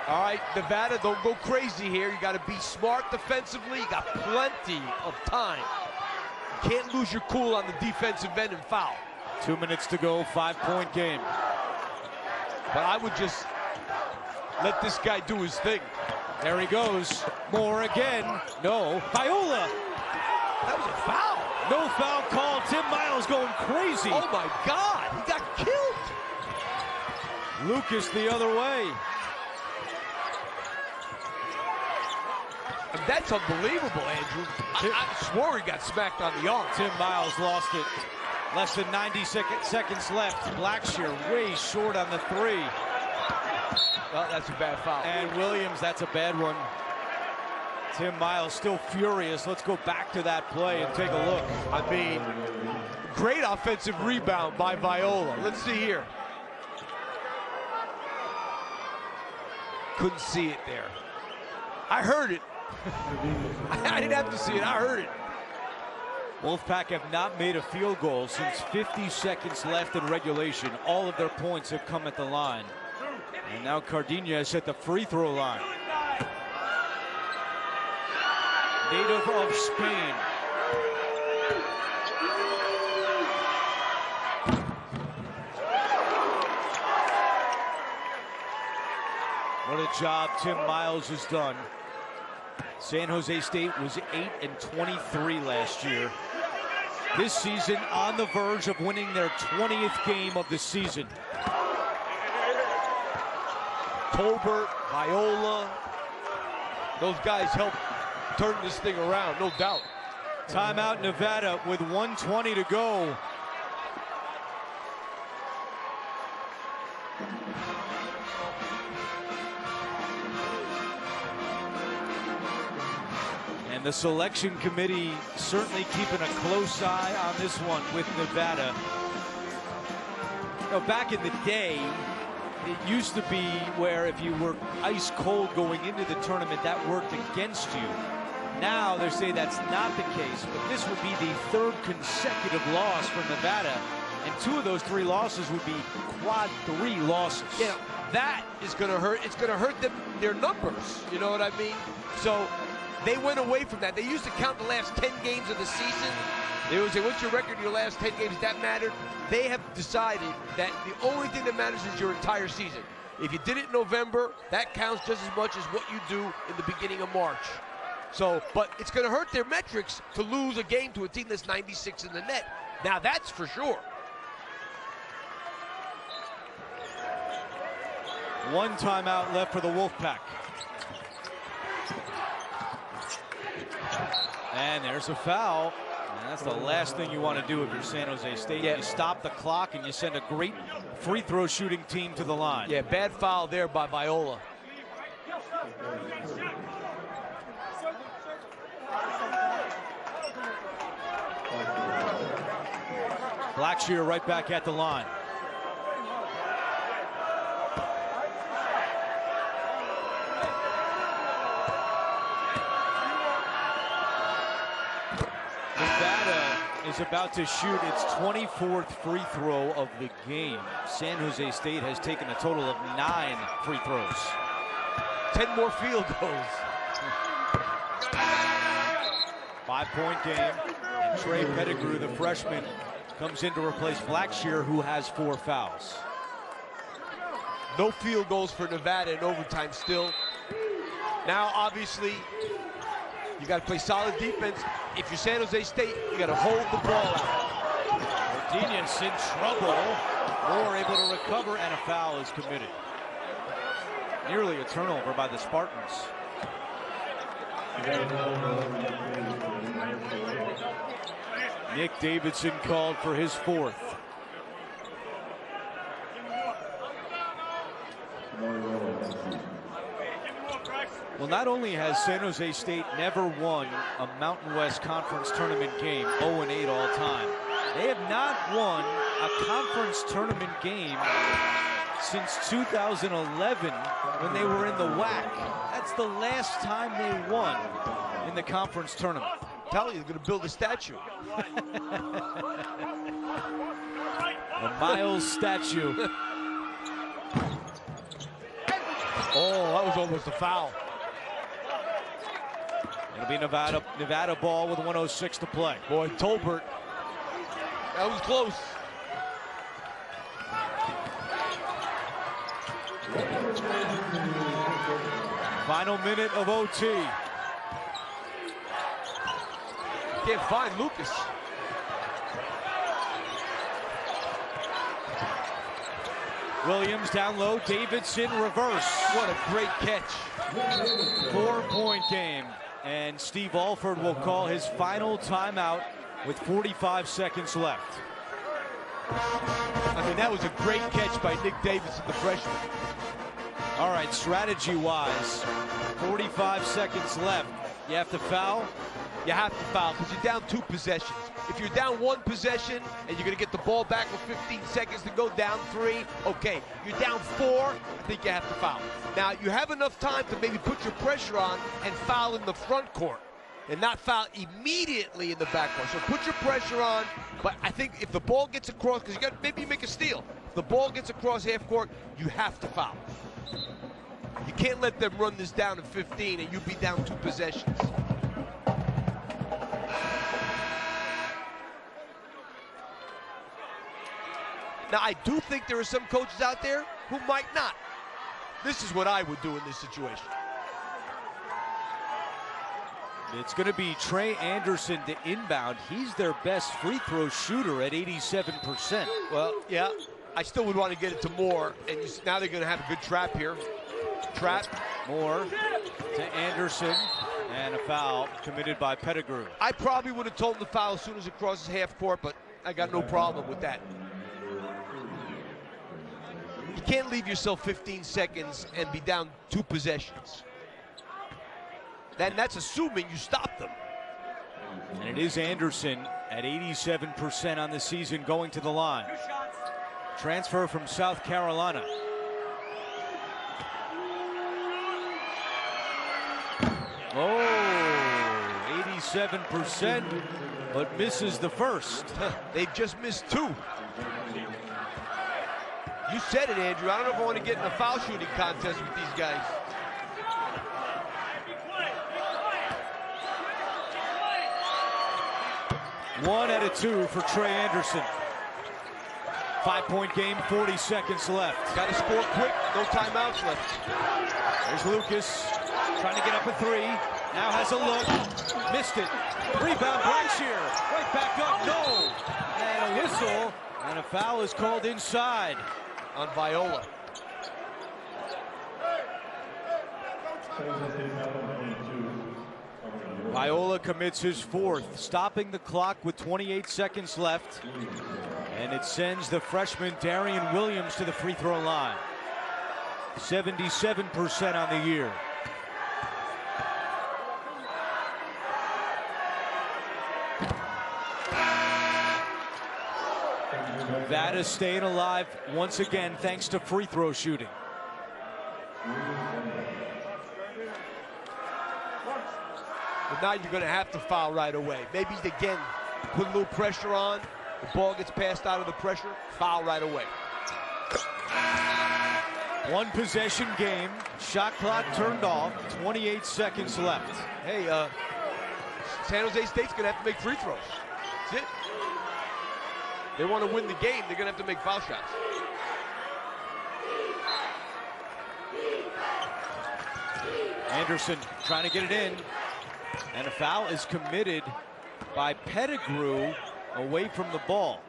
All right, Nevada, don't go crazy here. You got to be smart defensively. You got plenty of time. You can't lose your cool on the defensive end and foul. 2 minutes to go, 5-point game. But I would just let this guy do his thing. There he goes. Moore again. No. Viola. That was a foul. No foul call. Tim Miles going crazy. Oh, my God. He got killed. Lucas the other way. And that's unbelievable, Andrew. I swore he got smacked on the arm. Tim Miles lost it. Less than 90 seconds left. Blackshear way short on the 3. Well, that's a bad foul. And Williams, that's a bad one. Tim Miles still furious. Let's go back to that play and take a look. I mean, great offensive rebound by Viola. Let's see here. Couldn't see it there. I heard it. I didn't have to see it. I heard it. Wolfpack have not made a field goal since 50 seconds left in regulation. All of their points have come at the line. And now Cardenas at the free throw line. Native of Spain. What a job Tim Miles has done. San Jose State was 8-23 last year. This season on the verge of winning their 20th game of the season. Tolbert, Viola, those guys helped turn this thing around, no doubt. Timeout Nevada with 1:20 to go. And the selection committee certainly keeping a close eye on this one with Nevada. You know, back in the day, it used to be where if you were ice cold going into the tournament, that worked against you. Now they say that's not the case, but this would be the 3rd consecutive loss for Nevada, and 2 of those 3 losses would be quad 3 losses. Yeah, that is going to hurt. It's going to hurt them, their numbers. You know what I mean? So they went away from that. They used to count the last 10 games of the season. They would say, what's your record in your last 10 games? That mattered. They have decided that the only thing that matters is your entire season. If you did it in November, that counts just as much as what you do in the beginning of March. So, but it's going to hurt their metrics to lose a game to a team that's 96 in the net. Now, that's for sure. One timeout left for the Wolfpack. And there's a foul. And that's the last thing you want to do if you're San Jose State. Yeah. You stop the clock and you send a great free throw shooting team to the line. Yeah, bad foul there by Viola. Blackshear right back at the line. Nevada is about to shoot its 24th free throw of the game. San Jose State has taken a total of 9 free throws. 10 more field goals. 5-point game. And Trey Pettigrew, the freshman, comes in to replace Blackshear, who has 4 fouls. No field goals for Nevada in overtime still. Now, obviously, you got to play solid defense. If you're San Jose State, you got to hold the ball out. Cardenas in trouble. Moore able to recover, and a foul is committed. Nearly a turnover by the Spartans. Nick Davidson called for his 4th. Well, not only has San Jose State never won a Mountain West Conference tournament game, 0-8 all time, they have not won a conference tournament game since 2011 when they were in the WAC. That's the last time they won in the conference tournament. I'm telling you, they're going to build a statue. A Miles statue. Oh, that was almost a foul. It'll be Nevada ball with 1:06 to play. Boy, Tolbert, that was close. Final minute of OT. Can't find Lucas. Williams down low, Davidson reverse. What a great catch. 4-point game. And Steve Alford will call his final timeout with 45 seconds left. I mean, that was a great catch by Nick Davidson, the freshman. All right, strategy-wise, 45 seconds left. You have to foul? You have to foul because you're down 2 possessions. If you're down 1 possession and you're going to get the ball back with 15 seconds to go, down 3, okay. You're down 4, I think you have to foul. Now, you have enough time to maybe put your pressure on and foul in the front court and not foul immediately in the back court. So put your pressure on, but I think if the ball gets across, because maybe you make a steal. If the ball gets across half court, you have to foul. You can't let them run this down to 15 and you be down 2 possessions. Now, I do think there are some coaches out there who might not. This is what I would do in this situation. It's going to be Trey Anderson to inbound. He's their best free throw shooter at 87%. Well, yeah, I still would want to get it to Moore, and now they're going to have a good trap here. Trap. Moore to Anderson, and a foul committed by Pettigrew. I probably would have told him to foul as soon as it crosses half court, but I got no problem with that. You can't leave yourself 15 seconds and be down 2 possessions. That's assuming you stop them. And it is Anderson at 87% on the season going to the line. Transfer from South Carolina. Oh, 87%, but misses the first. They've just missed 2. You said it, Andrew. I don't know if I want to get in a foul shooting contest with these guys. One out of 2 for Trey Anderson. 5-point game, 40 seconds left. Got to score quick, no timeouts left. There's Lucas trying to get up a 3. Now has a look, missed it. Rebound, Blackshear, right back up, no. And a whistle, and a foul is called inside. On Viola. Viola commits his 4th, stopping the clock with 28 seconds left. And it sends the freshman Darian Williams to the free throw line. 77% on the year. Nevada staying alive once again thanks to free throw shooting. But now you're going to have to foul right away. Maybe again, put a little pressure on. The ball gets passed out of the pressure, foul right away. 1 possession game, shot clock turned off, 28 seconds left. Hey, San Jose State's going to have to make free throws. That's it. They want to win the game, they're going to have to make foul shots. Anderson trying to get it in. And a foul is committed by Pettigrew away from the ball.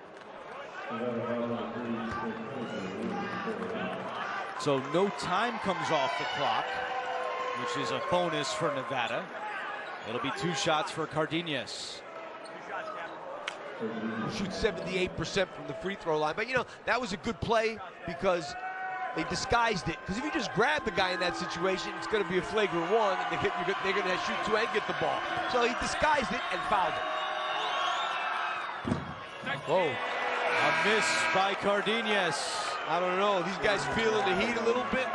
So no time comes off the clock, which is a bonus for Nevada. It'll be 2 shots for Cardenas. Shoots 78% from the free throw line. But, you know, that was a good play because They disguised it, because if you just grab the guy in that situation, it's going to be a flagrant one, and they're going to shoot two and get the ball. So he disguised it and fouled it. Whoa. A miss by Cardenas. I don't know. These guys feeling the heat a little bit.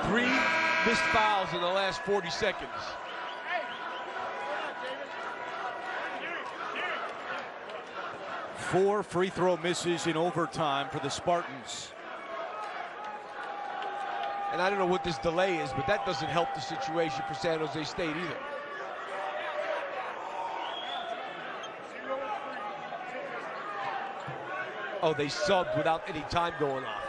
Three missed fouls in the last 40 seconds. Four free throw misses in overtime for the Spartans. And I don't know what this delay is, but that doesn't help the situation for San Jose State either. Oh, they subbed without any time going off.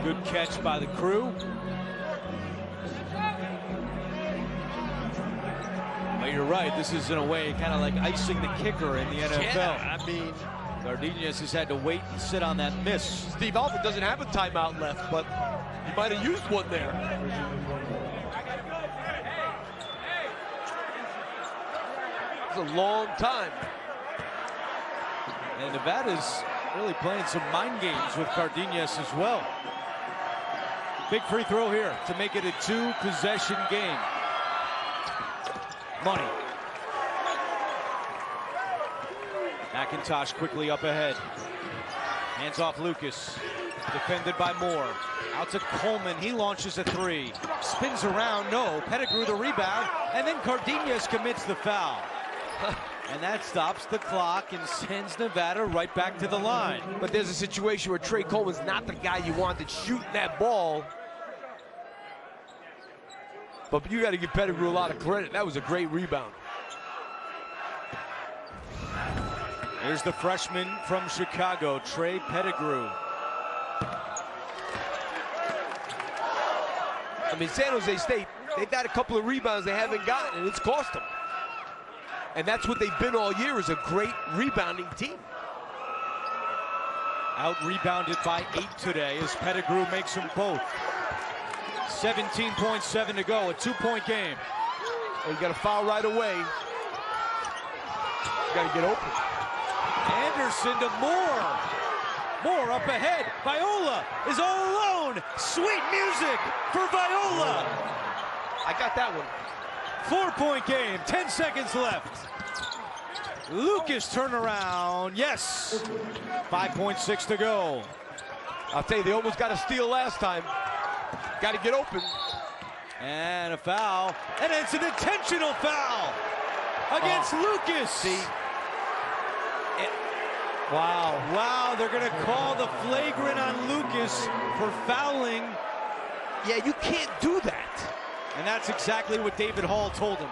Good catch by the Crew. But you're right, this is in a way kind of like icing the kicker in the NFL. Yeah, I mean, Cardenas has had to wait and sit on that miss. Steve Alford doesn't have a timeout left, but he might have used one there. It's a long time. And Nevada's really playing some mind games with Cardenas as well. Big free throw here to make it a two-possession game. Money. McIntosh quickly up ahead. Hands off Lucas. Defended by Moore. Out to Coleman. He launches a three. Spins around. No. Pettigrew the rebound. And then Cardenas commits the foul. And that stops the clock and sends Nevada right back to the line. But there's a situation where Trey Coleman's not the guy you wanted shooting that ball. But you got to give Pettigrew a lot of credit. That was a great rebound. Here's the freshman from Chicago, Trey Pettigrew. I mean, San Jose State, they've got a couple of rebounds they haven't gotten, and it's cost them. And that's what they've been all year, is a great rebounding team. Out-rebounded by 8 today as Pettigrew makes them both. 17.7 to go, a 2-point game. Oh, you got to foul right away. You got to get open. Anderson to Moore. Moore up ahead. Viola is all alone. Sweet music for Viola. I got that one. 4-point game, 10 seconds left. Lucas turnaround, yes. 5.6 to go. I'll tell you, they almost got a steal last time. Got to get open. And a foul, and it's an intentional foul against Lucas. See? Wow, they're gonna call the flagrant on Lucas for fouling. Yeah, you can't do that. And that's exactly what David Hall told him.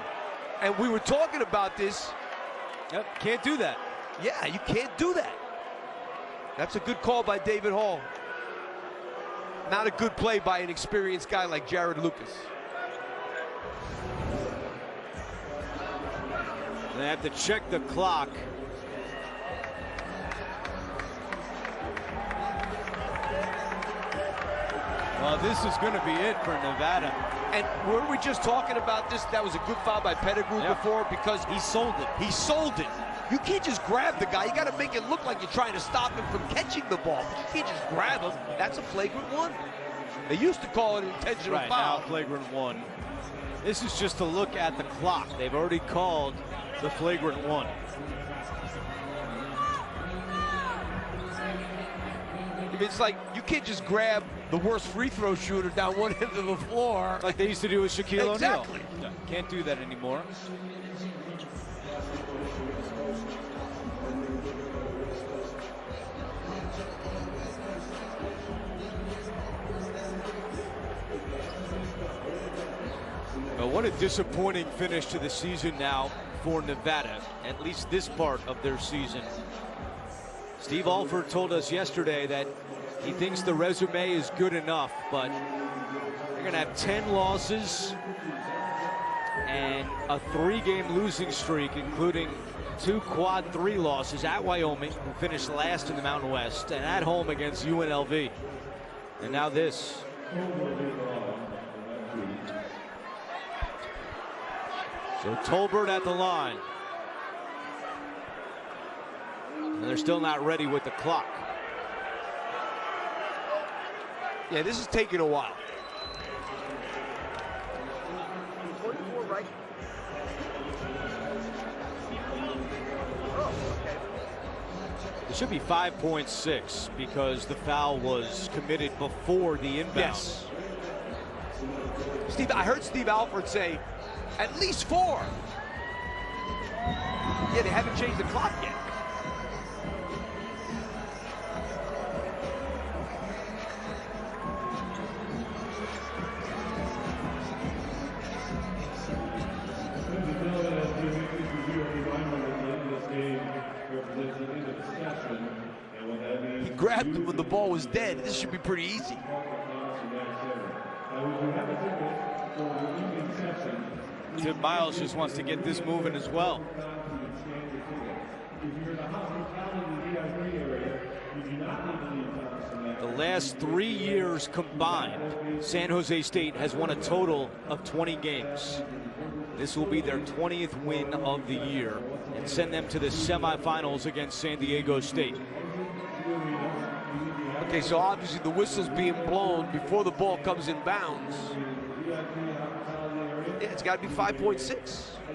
And we were talking about this. Yep, can't do that. Yeah, you can't do that. That's a good call by David Hall. Not a good play by an experienced guy like Jared Lucas. They have to check the clock. Well, this is going to be it for Nevada. And were we just talking about this? That was a good foul by Pettigrew before, because he sold it. He sold it. You can't just grab the guy. You got to make it look like you're trying to stop him from catching the ball. But you can't just grab him. That's a flagrant one. They used to call it an intentional foul. Now flagrant one. This is just a look at the clock. They've already called the flagrant one. It's like you can't just grab the worst free throw shooter down one end of the floor. Like they used to do with Shaquille Exactly. O'Neal. No, can't do that anymore. Well, what a disappointing finish to the season now for Nevada, at least this part of their season. Steve Alford told us yesterday that he thinks the resume is good enough, but they're going to have 10 losses and a 3-game losing streak, including 2 quad 3 losses at Wyoming, who finished last in the Mountain West, and at home against UNLV. And now this. So Tolbert at the line. And they're still not ready with the clock. Yeah, this is taking a while. 44 right. Oh, okay. It should be 5.6 because the foul was committed before the inbound. Yes. Steve, I heard Steve Alford say at least 4. Yeah, they haven't changed the clock yet. He grabbed him when the ball was dead. This should be pretty easy. Tim Miles just wants to get this moving as well. The last 3 years combined, San Jose State has won a total of 20 games. This will be their 20th win of the year and send them to the semifinals against San Diego State. Okay, so obviously the whistle's being blown before the ball comes in bounds. Yeah, it's got to be 5.6.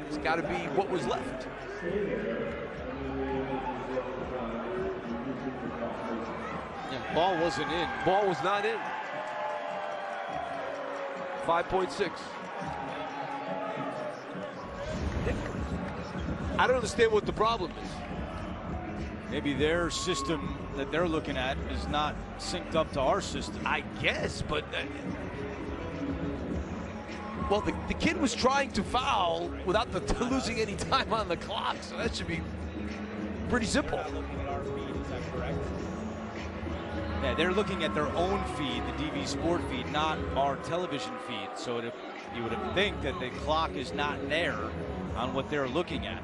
It's got to be what was left. Yeah, ball wasn't in. Ball was not in. 5.6. I don't understand what the problem is. Maybe their system that they're looking at is not synced up to our system. I guess, but well, the kid was trying to foul without losing any time on the clock, so that should be pretty simple. Yeah, they're looking at their own feed, the DV Sport feed, not our television feed. So you would think that the clock is not there on what they're looking at.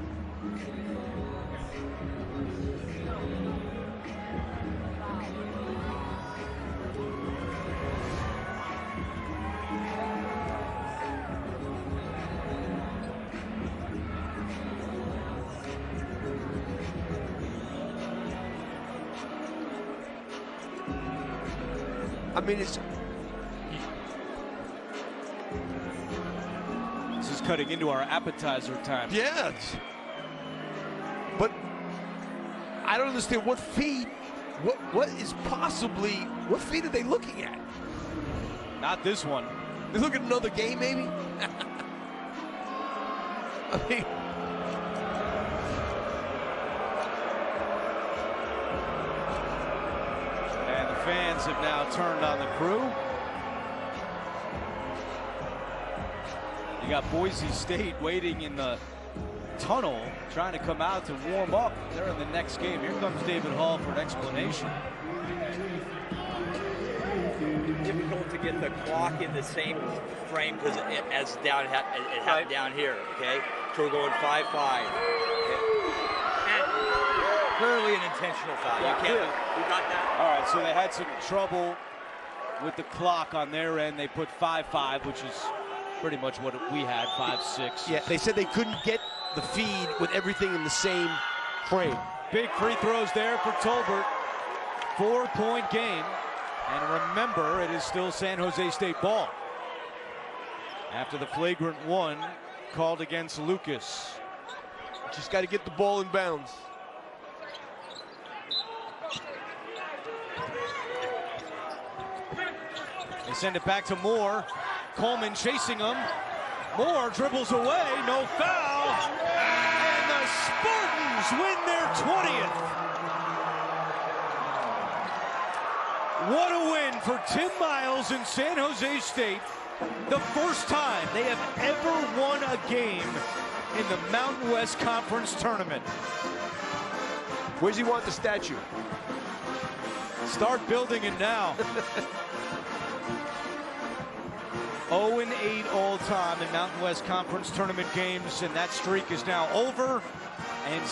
I mean, it's... This is cutting into our appetizer time. Yeah. But I don't understand what feed, what is possibly, what feed are they looking at? Not this one. They look at another game, maybe? I mean... Fans have now turned on the crew. You got Boise State waiting in the tunnel, trying to come out to warm up. They're in the next game. Here comes David Hall for an explanation. Difficult to get the clock in the same frame because as down it happened down here. Okay, so we're going 5-5. Clearly an intentional foul. Yeah, you got that? All right, so they had some trouble with the clock on their end. They put 5-5, which is pretty much what we had, 5-6. Yeah, they said they couldn't get the feed with everything in the same frame. Big free throws there for Tolbert. 4-point game. And remember, it is still San Jose State ball. After the flagrant one called against Lucas. Just got to get the ball in bounds. They send it back to Moore. Coleman chasing him. Moore dribbles away, no foul. And the Spartans win their 20th. What a win for Tim Miles and San Jose State. The first time they have ever won a game in the Mountain West Conference Tournament. Where's he want the statue? Start building it now. 0-8 all time in Mountain West Conference Tournament games, and that streak is now over. And